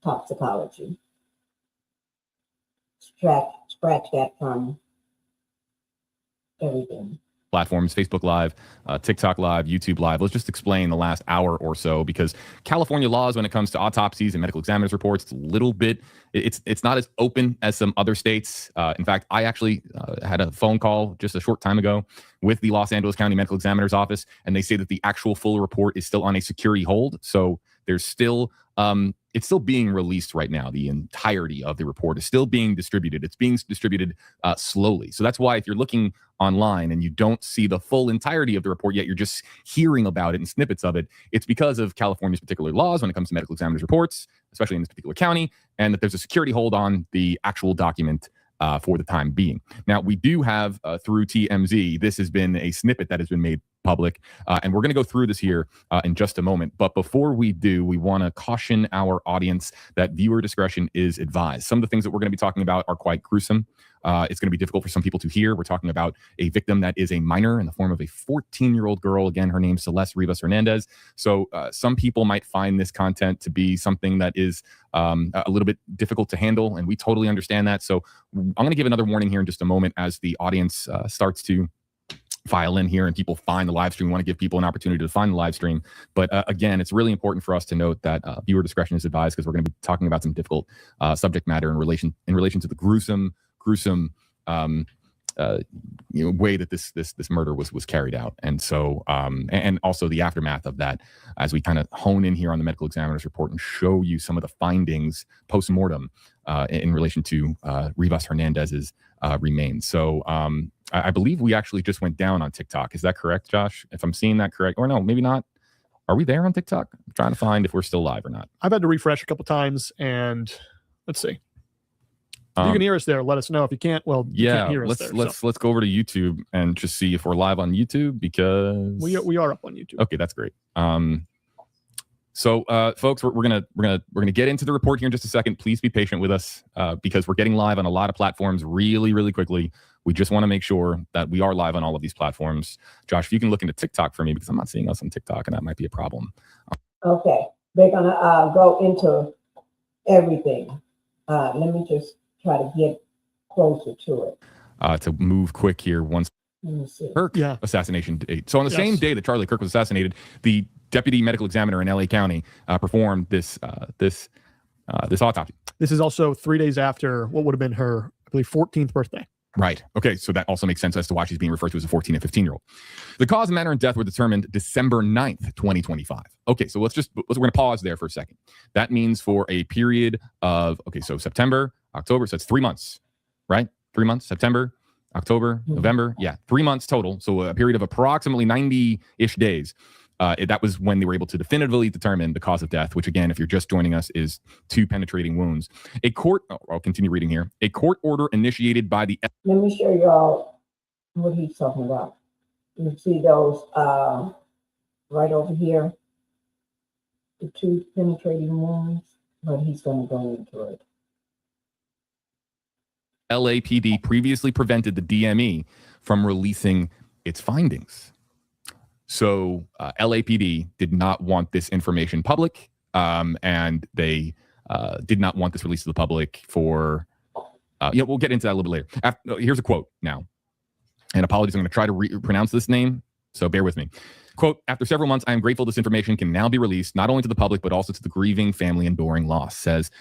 B: toxicology. Scratch that from everything.
E: Platforms, Facebook Live, TikTok Live, YouTube Live. Let's just explain the last hour or so, because California laws when it comes to autopsies and medical examiners reports, it's a little bit, it's not as open as some other states. In fact, I actually had a phone call just a short time ago with the Los Angeles County Medical Examiner's Office, and they say that the actual full report is still on a security hold. So there's still, it's still being released right now. The entirety of the report is still being distributed. It's being distributed slowly. So that's why if you're looking online and you don't see the full entirety of the report yet, you're just hearing about it and snippets of it, it's because of California's particular laws when it comes to medical examiners reports, especially in this particular county, and that there's a security hold on the actual document for the time being. Now, we do have through TMZ, this has been a snippet that has been made public, and we're going to go through this here in just a moment. But before we do, we want to caution our audience that viewer discretion is advised. Some of the things that we're going to be talking about are quite gruesome. It's going to be difficult for some people to hear. We're talking about a victim that is a minor in the form of a 14-year-old girl. Again, her name's Celeste Rivas Hernandez. So some people might find this content to be something that is a little bit difficult to handle, and we totally understand that. So I'm going to give another warning here in just a moment as the audience starts to file in here and people find the live stream. We want to give people an opportunity to find the live stream. But again, it's really important for us to note that viewer discretion is advised, because we're going to be talking about some difficult subject matter in relation to the gruesome way that this murder was carried out. And so and also the aftermath of that, as we kind of hone in here on the medical examiner's report and show you some of the findings post-mortem in relation to Rivas Hernandez's remains. So I believe we actually just went down on TikTok. Is that correct, Josh? If I'm seeing that correct, or no, maybe not. Are we there on TikTok? I'm trying to find if we're still live or not.
F: I've had to refresh a couple times, and let's see. If you can hear us there, let us know. If you can't, well, you can't hear us there.
E: Let's go over to YouTube and just see if we're live on YouTube, because
F: we are up on YouTube.
E: Okay, that's great. So folks, we're gonna get into the report here in just a second. Please be patient with us because we're getting live on a lot of platforms really quickly. We just want to make sure that we are live on all of these platforms. Josh, if you can look into TikTok for me, because I'm not seeing us on TikTok, and that might be a problem.
B: Okay, they're gonna go into everything. Let me just try to get closer to it.
E: To move quick here, once Burke assassination date. So on the same day that Charlie Kirk was assassinated, the deputy medical examiner in LA County performed this autopsy.
F: This is also 3 days after what would have been her, I believe, 14th birthday.
E: Right. Okay. So that also makes sense as to why she's being referred to as a 14 and 15-year-old. The cause, manner, and death were determined December 9th, 2025. Okay. So we're going to pause there for a second. That means for a period of, so September, October. So it's 3 months, right? 3 months, September, October, November. Yeah. 3 months total. So a period of approximately 90-ish days. That was when they were able to definitively determine the cause of death, which again, if you're just joining us, is 2 penetrating wounds. I'll continue reading here. A court order initiated by the...
B: Let me show y'all what he's talking about. You see those right over here, the 2 penetrating wounds. but he's going to go into it.
E: LAPD previously prevented the DME from releasing its findings. So LAPD did not want this information public, and they did not want this released to the public for, we'll get into that a little bit later. Here's a quote now. And apologies, I'm going to try to pronounce this name, so bear with me. Quote, after several months, I am grateful this information can now be released, not only to the public, but also to the grieving family enduring loss, says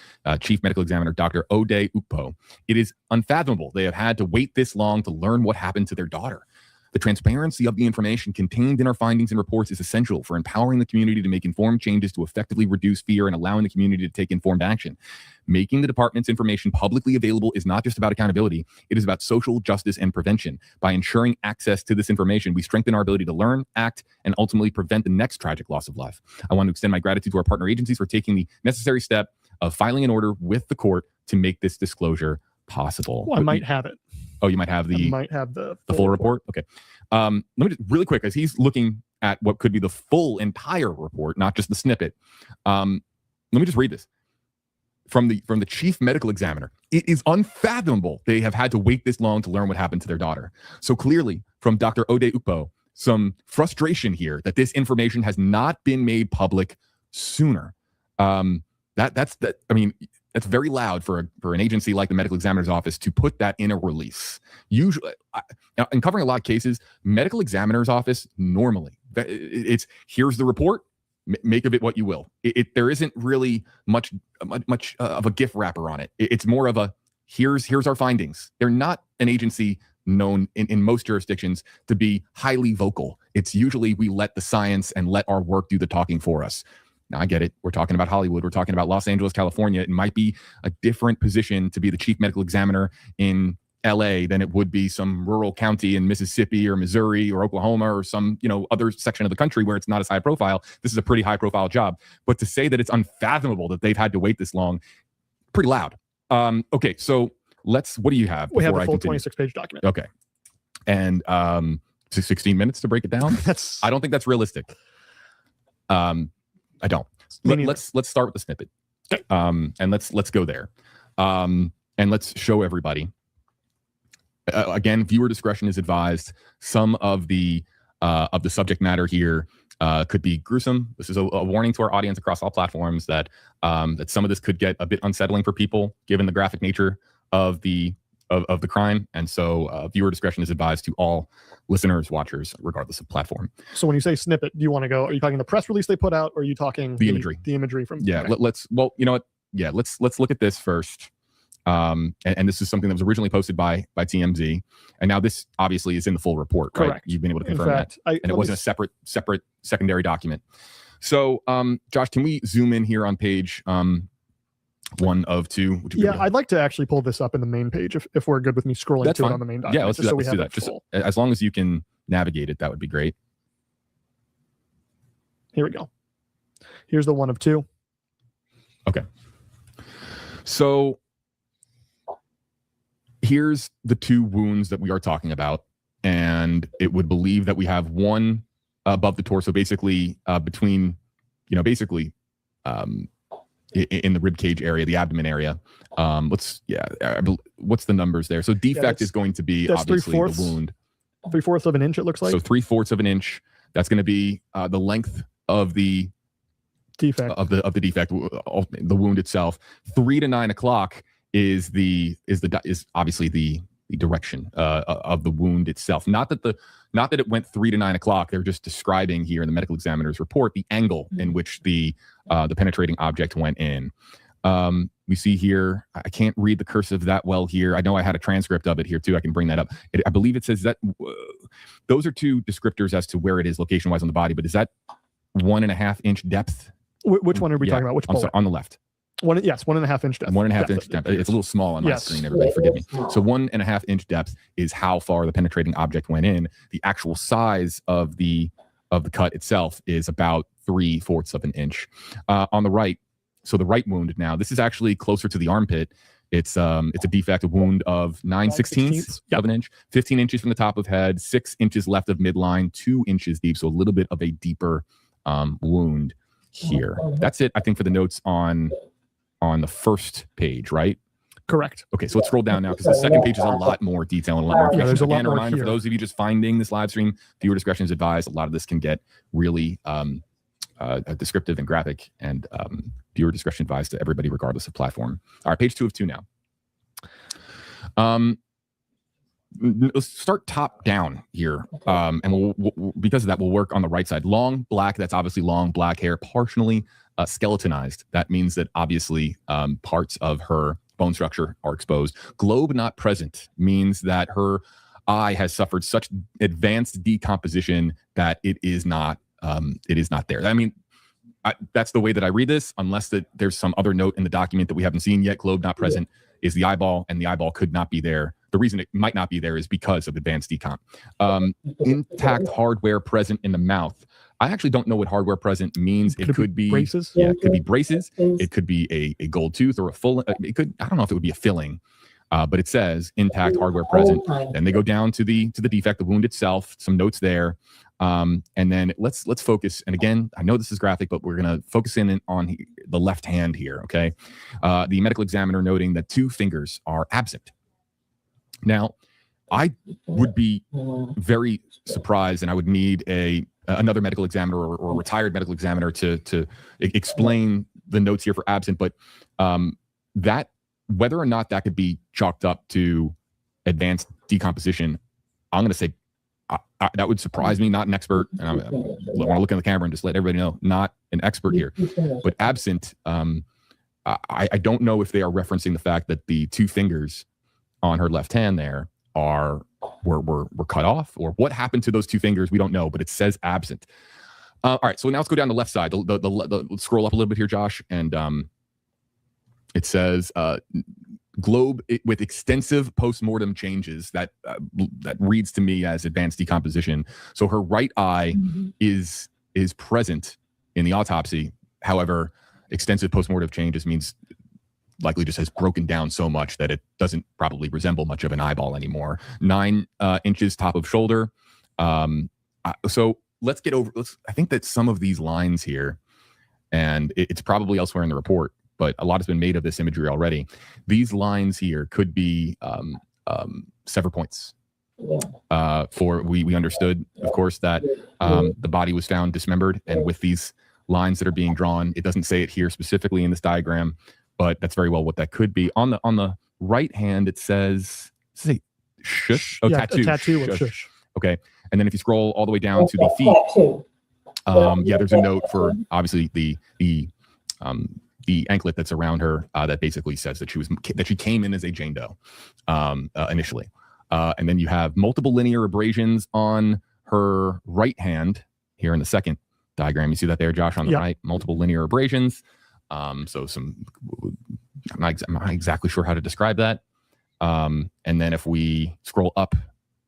E: Chief Medical Examiner Dr. Ode Ukpo. It is unfathomable they have had to wait this long to learn what happened to their daughter. The transparency of the information contained in our findings and reports is essential for empowering the community to make informed changes to effectively reduce fear and allowing the community to take informed action. Making the department's information publicly available is not just about accountability, it is about social justice and prevention. By ensuring access to this information, we strengthen our ability to learn, act, and ultimately prevent the next tragic loss of life. I want to extend my gratitude to our partner agencies for taking the necessary step of filing an order with the court to make this disclosure possible.
F: Well, I might have it.
E: Oh, you might have
F: the
E: full report. Okay. Let me just really quick, as he's looking at what could be the full entire report, not just the snippet. Let me just read this from the chief medical examiner. It is unfathomable they have had to wait this long to learn what happened to their daughter. So clearly, from Dr. Ode Ukpo, some frustration here that this information has not been made public sooner. That's very loud for an agency like the medical examiner's office to put that in a release. Usually, in covering a lot of cases, medical examiner's office normally it's here's the report, make of it what you will. There isn't really much of a gift wrapper on it. It's more of a here's our findings. They're not an agency known in most jurisdictions to be highly vocal. It's usually we let the science and let our work do the talking for us. Now, I get it. We're talking about Hollywood. We're talking about Los Angeles, California. It might be a different position to be the chief medical examiner in LA than it would be some rural county in Mississippi or Missouri or Oklahoma or some, other section of the country where it's not as high profile. This is a pretty high profile job. But to say that it's unfathomable that they've had to wait this long, pretty loud. Okay, so what do you have?
F: We have a full 26-page document.
E: Okay. And 16 minutes to break it down? I don't think that's realistic. I don't. Let's start with the snippet,
F: okay.
E: And let's go there, and let's show everybody. Again, viewer discretion is advised. Some of the subject matter here could be gruesome. This is a warning to our audience across all platforms that some of this could get a bit unsettling for people, given the graphic nature of the crime, and so viewer discretion is advised to all listeners, watchers, regardless of platform.
F: So when you say snippet, do you want to go? Are you talking the press release they put out, or are you talking
E: the imagery? The
F: imagery from
E: let's you know what? Yeah, let's look at this first. And this is something that was originally posted by TMZ, and now this obviously is in the full report. Right?
F: Correct.
E: You've been able to confirm that, and it wasn't a separate secondary document. So, Josh, can we zoom in here on page 1 of 2?
F: Yeah, I'd like to actually pull this up in the main page if we're good with me scrolling
E: That's
F: to
E: fine.
F: it on the main document.
E: Yeah, let's do that. Just as long as you can navigate it, that would be great.
F: Here we go. Here's the 1 of 2.
E: Okay. So here's the 2 wounds that we are talking about, and it would believe that we have one above the torso, basically between, in the rib cage area, the abdomen area. What's the numbers there? So defect is going to be obviously the wound.
F: 3/4 of an inch, it looks like.
E: So 3/4 of an inch. That's going to be the length of the
F: defect
E: of the defect, the wound itself. 3 to 9 o'clock is obviously the direction of the wound itself. Not that it went 3 to 9 o'clock. They're just describing here in the medical examiner's report the angle in which the penetrating object went in. We see here, I can't read the cursive that well here. I know I had a transcript of it here too. I can bring that up. I believe it says that those are 2 descriptors as to where it is location-wise on the body. But is that 1.5 inch depth?
F: Which one are we talking about? Which bullet?
E: On the left.
F: 1.5 inch depth.
E: 1.5 inch depth. It's a little small on my screen, everybody. Forgive me. So 1.5 inch depth is how far the penetrating object went in. The actual size of the cut itself is about 3/4 of an inch. On the right, so the right wound now, this is actually closer to the armpit. It's a defect, a wound of 9/16 of an inch, 15 inches from the top of head, 6 inches left of midline, 2 inches deep. So a little bit of a deeper wound here. That's it, I think, for the notes on on the first page, right?
F: Correct.
E: Okay, so let's scroll down now because the second page is a lot more detail and a lot more information.
F: Yeah, there's a lot
E: Again, a
F: more
E: reminder
F: here.
E: for those of you just finding this live stream, viewer discretion is advised. A lot of this can get really descriptive and graphic, and viewer discretion advised to everybody regardless of platform. All right, page 2 of 2 now. Let's start top down here, and we'll because of that, we'll work on the right side. Long black, that's obviously long black hair, partially skeletonized. That means that obviously parts of her bone structure are exposed. Globe not present means that her eye has suffered such advanced decomposition that it is not there. I mean, that's the way that I read this, unless that there's some other note in the document that we haven't seen yet. Globe not present is the eyeball, and the eyeball could not be there. The reason it might not be there is because of advanced decomp. Intact hardware present in the mouth. I actually don't know what hardware present means. It could be
F: braces.
E: Yeah, it could be braces. It could be a gold tooth or a full. It could. I don't know if it would be a filling, but it says intact hardware present. Then they go down to the defect, the wound itself. Some notes there, and then let's focus. And again, I know this is graphic, but we're gonna focus in on the left hand here. Okay, the medical examiner noting that 2 fingers are absent. Now, I would be very surprised, and I would need another medical examiner or a retired medical examiner to explain the notes here for absent. But that whether or not that could be chalked up to advanced decomposition, I'm going to say that would surprise me. Not an expert, and I want to look in the camera and just let everybody know, not an expert here. But absent, I don't know if they are referencing the fact that the 2 fingers on her left hand there were cut off, or what happened to those 2 fingers, we don't know, but it says absent. All right, so now let's go down the left side. Let's scroll up a little bit here, Josh, and it says globe with extensive post-mortem changes. That reads to me as advanced decomposition. So her right eye is present in the autopsy. However, extensive post-mortem changes means likely just has broken down so much that it doesn't probably resemble much of an eyeball anymore. 9 inches top of shoulder. So let's get over. I think that some of these lines here, and it's probably elsewhere in the report, but a lot has been made of this imagery already. These lines here could be sever points. We understood, of course, that the body was found dismembered, and with these lines that are being drawn, it doesn't say it here specifically in this diagram, but that's very well what that could be. On the right hand, it says shush. Oh,
F: yeah,
E: tattoo.
F: A tattoo with
E: shush.
F: shush.
E: Okay, and then if you scroll all the way down to the feet, there's a note for obviously the anklet that's around her that basically says that she came in as a Jane Doe initially, and then you have multiple linear abrasions on her right hand here in the second diagram. You see that there, Josh, on the right, multiple linear abrasions. So I'm not exactly sure how to describe that. And then if we scroll up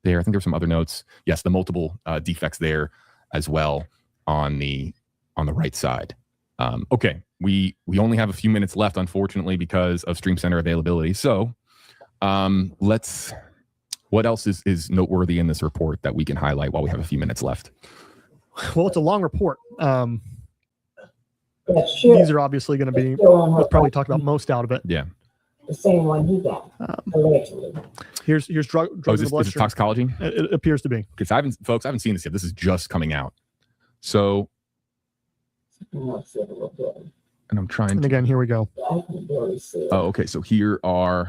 E: there, I think there's some other notes. Yes, the multiple defects there as well on the right side. Okay, we only have a few minutes left, unfortunately, because of Stream Center availability. So what else is noteworthy in this report that we can highlight while we have a few minutes left?
F: Well, it's a long report. These are obviously going to be, we'll probably talk about most out of it.
E: Yeah.
B: The same one he got, allegedly.
F: Here's drug
E: is this toxicology?
F: It appears to be.
E: Because I haven't seen this yet. This is just coming out. So, and I'm trying.
F: And again, here we go.
E: Oh, okay. So here's
F: I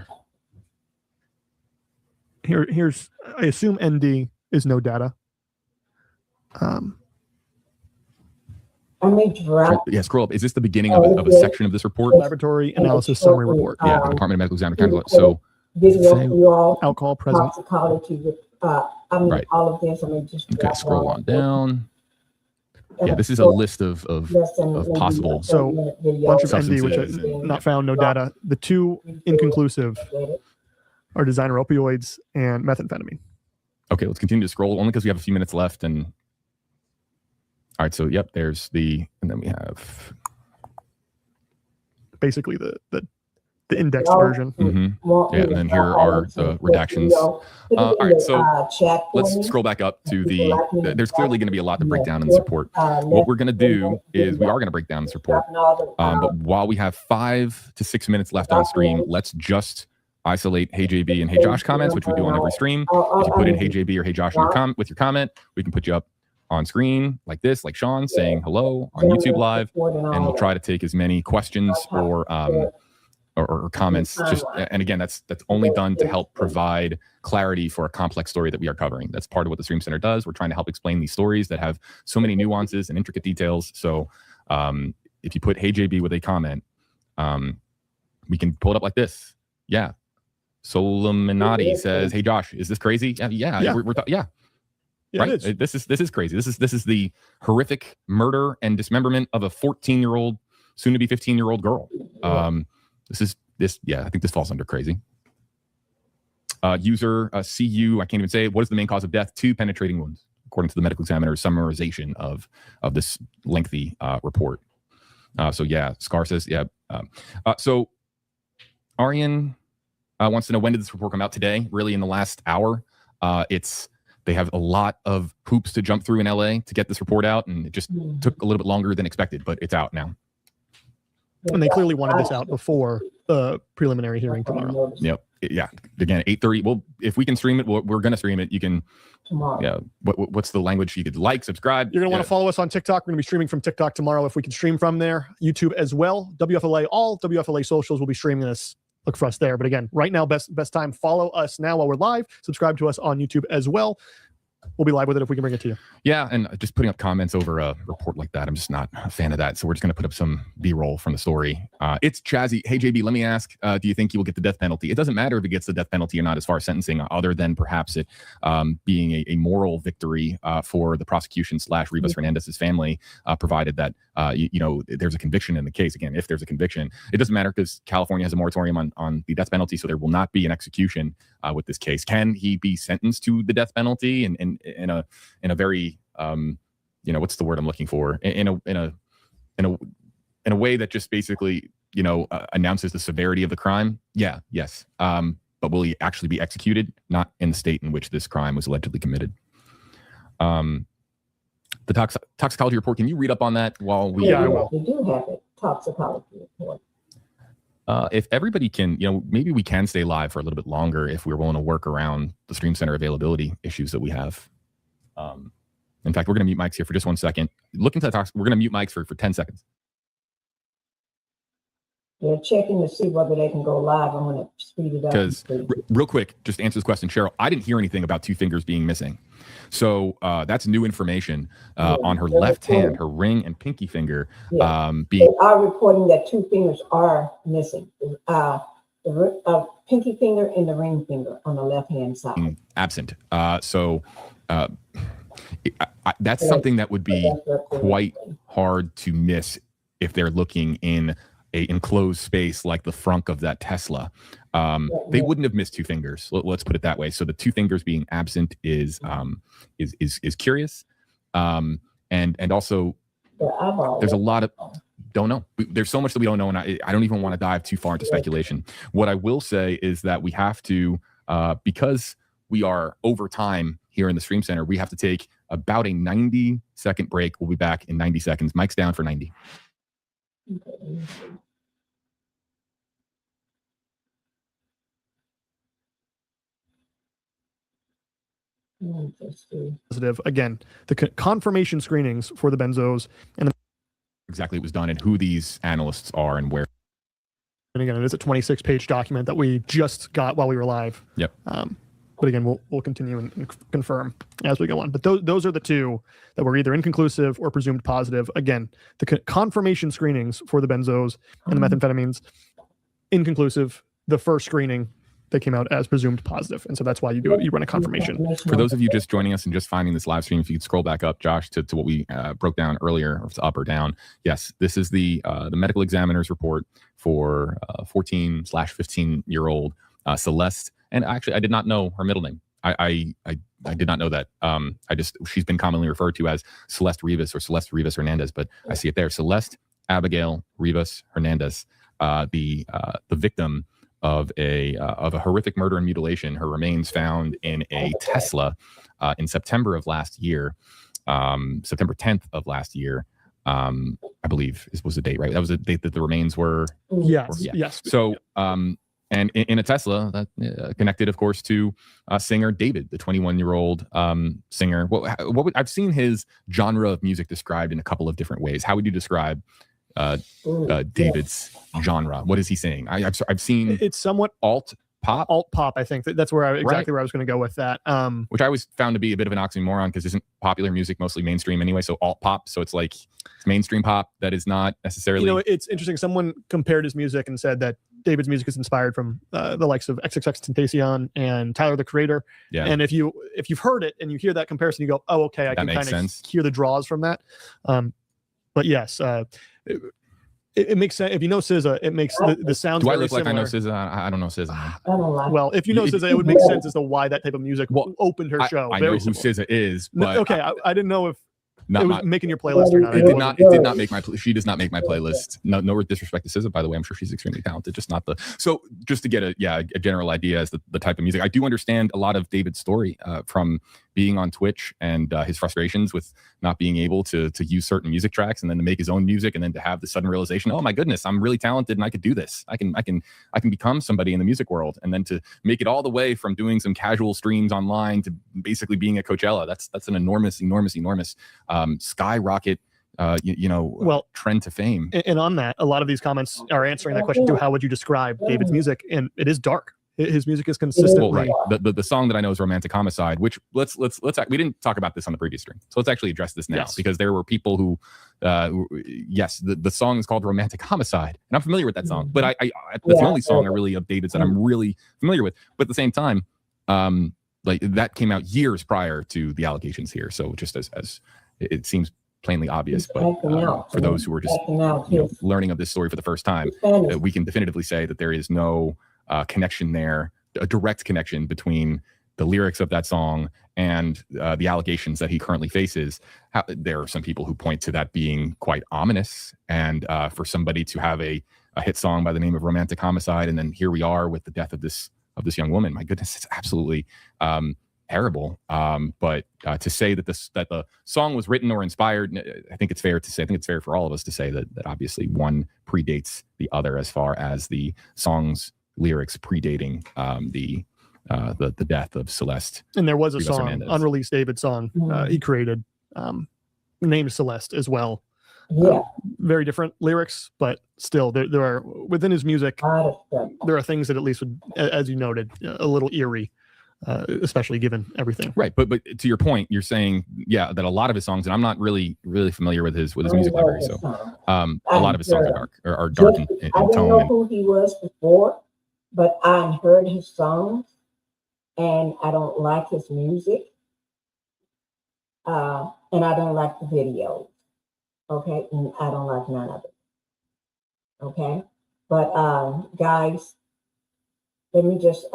F: assume ND is no data.
E: Yeah, scroll up. Is this the beginning of a section of this report?
F: Laboratory analysis summary report.
E: Yeah, the Department of Medical Examiner. So
F: alcohol present.
B: Toxicology,
E: right.
B: all of this. Just
E: okay. Scroll on down. Yeah, this is a list of possible.
F: So bunch of ND, which is not found, no data. The 2 inconclusive are designer opioids and methamphetamine.
E: Okay, let's continue to scroll only because we have a few minutes left. And all right, so yep, there's and then we have
F: basically the the indexed version.
E: Yeah, and then here are the redactions. All right, so let's scroll back up to there's clearly going to be a lot to break down in this report. What we're going to do is we are going to break down this report. But while we have 5 to 6 minutes left on stream, let's just isolate HeyJB and HeyJosh comments, which we do on every stream. If you put in HeyJB or HeyJosh with your comment, we can put you up on screen like this, like Sean saying hello on YouTube Live, and we'll try to take as many questions or comments. And again, that's only done to help provide clarity for a complex story that we are covering. That's part of what the Stream Center does. We're trying to help explain these stories that have so many nuances and intricate details. So if you put HeyJB with a comment, we can pull it up like this. Yeah. Solominati says, "Hey Josh, is this crazy?" Yeah. Right. This is crazy. This is the horrific murder and dismemberment of a 14-year-old, soon to be 15-year-old girl. I think this falls under crazy. User CU, I can't even say it. What is the main cause of death? 2 penetrating wounds, according to the medical examiner's summarization of this lengthy report. Scar says, so Arian wants to know, when did this report come out? Today, really in the last hour. They have a lot of hoops to jump through in LA to get this report out, and it just took a little bit longer than expected, but it's out now.
F: And they clearly wanted this out before the preliminary hearing tomorrow.
E: Yep. Yeah. Again, 8:30. Well, if we can stream it, we're going to stream it. You can. Tomorrow. Yeah. What's the language? You could like, subscribe.
F: You're going to want to follow us on TikTok. We're going to be streaming from TikTok tomorrow if we can stream from there. YouTube as well. WFLA, all WFLA socials will be streaming this. Look for us there. But again, right now, best time, follow us now while we're live. Subscribe to us on YouTube as well. We'll be live with it if we can bring it to you.
E: Yeah, and just putting up comments over a report like that, I'm just not a fan of that. So we're just going to put up some B-roll from the story. It's Chazzy. HeyJB, let me ask, do you think he will get the death penalty? It doesn't matter if he gets the death penalty or not as far as sentencing, other than perhaps it being a moral victory for the prosecution / Rivas Hernandez's family, provided that there's a conviction in the case. Again, if there's a conviction, it doesn't matter because California has a moratorium on the death penalty, so there will not be an execution with this case. Can he be sentenced to the death penalty in a very what's the word I'm looking for, in a way that just basically announces the severity of the crime? Yes. But will he actually be executed? Not in the state in which this crime was allegedly committed. The toxicology report, can you read up on that while we...
B: I will. We do have a toxicology report.
E: If everybody can, maybe we can stay live for a little bit longer if we're willing to work around the Stream Center availability issues that we have. In fact, we're going to mute mics here for just 1 second. Look into the talks. We're going to mute mics for 10 seconds.
B: They're checking to see whether they can go live. I'm going to speed it up.
E: Because real quick, just answer this question, Cheryl. I didn't hear anything about 2 fingers being missing. So that's new information on her left hand, her ring and pinky finger.
B: They are reporting that 2 fingers are missing. The pinky finger and the ring finger on the left-hand side.
E: Absent. That's something that would be quite hard to miss if they're looking in a enclosed space like the frunk of that Tesla. They wouldn't have missed 2 fingers. Let's put it that way. So the 2 fingers being absent is curious, and also there's a lot of don't know. There's so much that we don't know, and I don't even want to dive too far into speculation. What I will say is that we have to, because we are over time here in the Stream Center, we have to take about a 90-second break. We'll be back in 90 seconds. Mic's down for 90.
F: Positive. Again, the confirmation screenings for the benzos and
E: exactly it was done and who these analysts are and where.
F: And again, it is a 26-page document that we just got while we were live.
E: Yep.
F: But again, we'll continue and confirm as we go on. But those are the 2 that were either inconclusive or presumed positive. Again, the confirmation screenings for the benzos and the methamphetamines, inconclusive. The first screening, they came out as presumed positive. And so that's why you do it. You run a confirmation.
E: For those of you just joining us and just finding this live stream, if you could scroll back up, Josh, to what we broke down earlier, or if it's up or down. Yes, this is the medical examiner's report for 14/15-year-old Celeste. And actually, I did not know her middle name. I did not know that. She's been commonly referred to as Celeste Rivas or Celeste Rivas Hernandez, but I see it there. Celeste Abigail Rivas Hernandez. the victim of a horrific murder and mutilation. Her remains found in a Tesla in September of last year, September 10th of last year. I believe was the date, right? That was the date that the remains were.
F: Yes.
E: So, and in a Tesla that connected, of course, to singer David, the 21-year-old singer. I've seen his genre of music described in a couple of different ways. How would you describe David's genre? What is he saying? I've seen
F: it's somewhat
E: alt pop.
F: I think that's where where I was going to go with that.
E: Which I always found to be a bit of an oxymoron, because isn't popular music mostly mainstream anyway? So alt pop, so it's like it's mainstream pop that is not necessarily.
F: It's interesting. Someone compared his music and said that David's music is inspired from the likes of XXXTentacion and Tyler the Creator. Yeah. And if you've heard it and you hear that comparison, you go, oh, okay, I can kind of hear the draws from that. But yes, it makes sense. If you know SZA, it makes the sounds.
E: Do I look like I know SZA? I don't know SZA.
F: Well, if you know SZA, it would make sense as to why that type of music opened her show.
E: I know who SZA is, but
F: okay, I didn't know if it was making your playlist or not.
E: It did not. It did not make my. She does not make my playlist. No disrespect to SZA, by the way. I'm sure she's extremely talented. Just not the. So just to get a general idea as the type of music, I do understand a lot of David's story from being on Twitch and his frustrations with not being able to use certain music tracks, and then to make his own music, and then to have the sudden realization, oh my goodness, I'm really talented and I could do this. I can become somebody in the music world, and then to make it all the way from doing some casual streams online to basically being at Coachella. That's an enormous skyrocket trend to fame.
F: And on that, a lot of these comments are answering that question too. How would you describe David's music? And it is dark. His music is consistently
E: the song that I know is Romantic Homicide, which let's we didn't talk about this on the previous stream, so let's actually address this now, because there were people who the song is called Romantic Homicide, and I'm familiar with that song, but I that's the only song I really of David's that I'm really familiar with. But at the same time, like that came out years prior to the allegations here, so just as it seems plainly obvious, but for those who are just learning of this story for the first time, we can definitively say that there is no connection there, a direct connection between the lyrics of that song and the allegations that he currently faces. There are some people who point to that being quite ominous, and for somebody to have a hit song by the name of Romantic Homicide, and then here we are with the death of this young woman. My goodness, it's absolutely terrible. But to say that the song was written or inspired, I think it's fair to say. I think it's fair for all of us to say that obviously one predates the other as far as the song's lyrics predating the death of Celeste.
F: And there was a
E: Rivas
F: song,
E: Hernandez.
F: unreleased David song he created, named Celeste as well. Very different lyrics, but still there are within his music, there are things that at least would, as you noted, a little eerie, especially given everything.
E: Right, but to your point, you're saying that a lot of his songs, and I'm not really familiar with his music library, so a lot of his songs are dark in tone.
B: I didn't know who he was before, but I heard his songs, and I don't like his music, and I don't like the videos. Okay, and I don't like none of it. Okay, but guys, let me just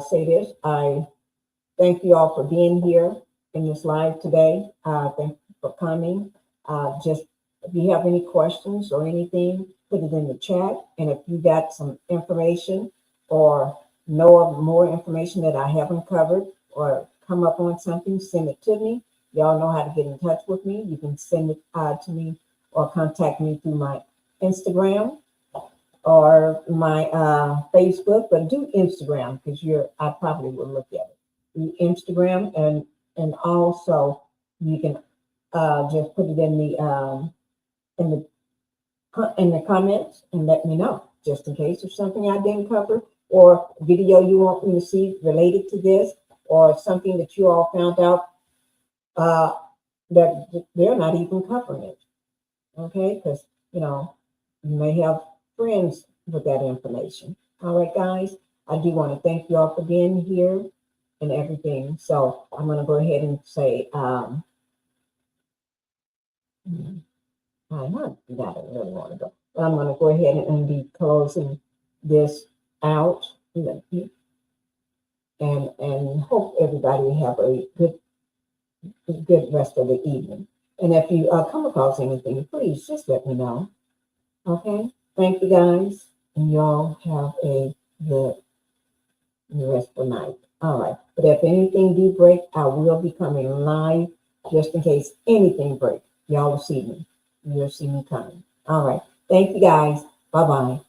B: say this. I thank you all for being here in this live today. Thank you for coming. Just if you have any questions or anything, put it in the chat. And if you got some information or know of more information that I haven't covered or come up on something, send it to me. Y'all know how to get in touch with me. You can send it to me or contact me through my Instagram or my Facebook, but do Instagram because I probably will look at it. Do Instagram, and also you can just put it in the comments and let me know, just in case there's something I didn't cover or video you want me to see related to this, or something that you all found out that they're not even covering it. Okay, because you may have friends with that information. All right, guys, I do want to thank you all for being here and everything. So I'm going to go ahead and say, I really want to go. But I'm going to go ahead and be closing this out, and hope everybody have a good rest of the evening. And if you come across anything, please just let me know. Okay? Thank you, guys. And y'all have a good restful night. All right. But if anything do break, I will be coming live just in case anything breaks. Y'all will see me. You'll see me coming. All right. Thank you guys. Bye-bye.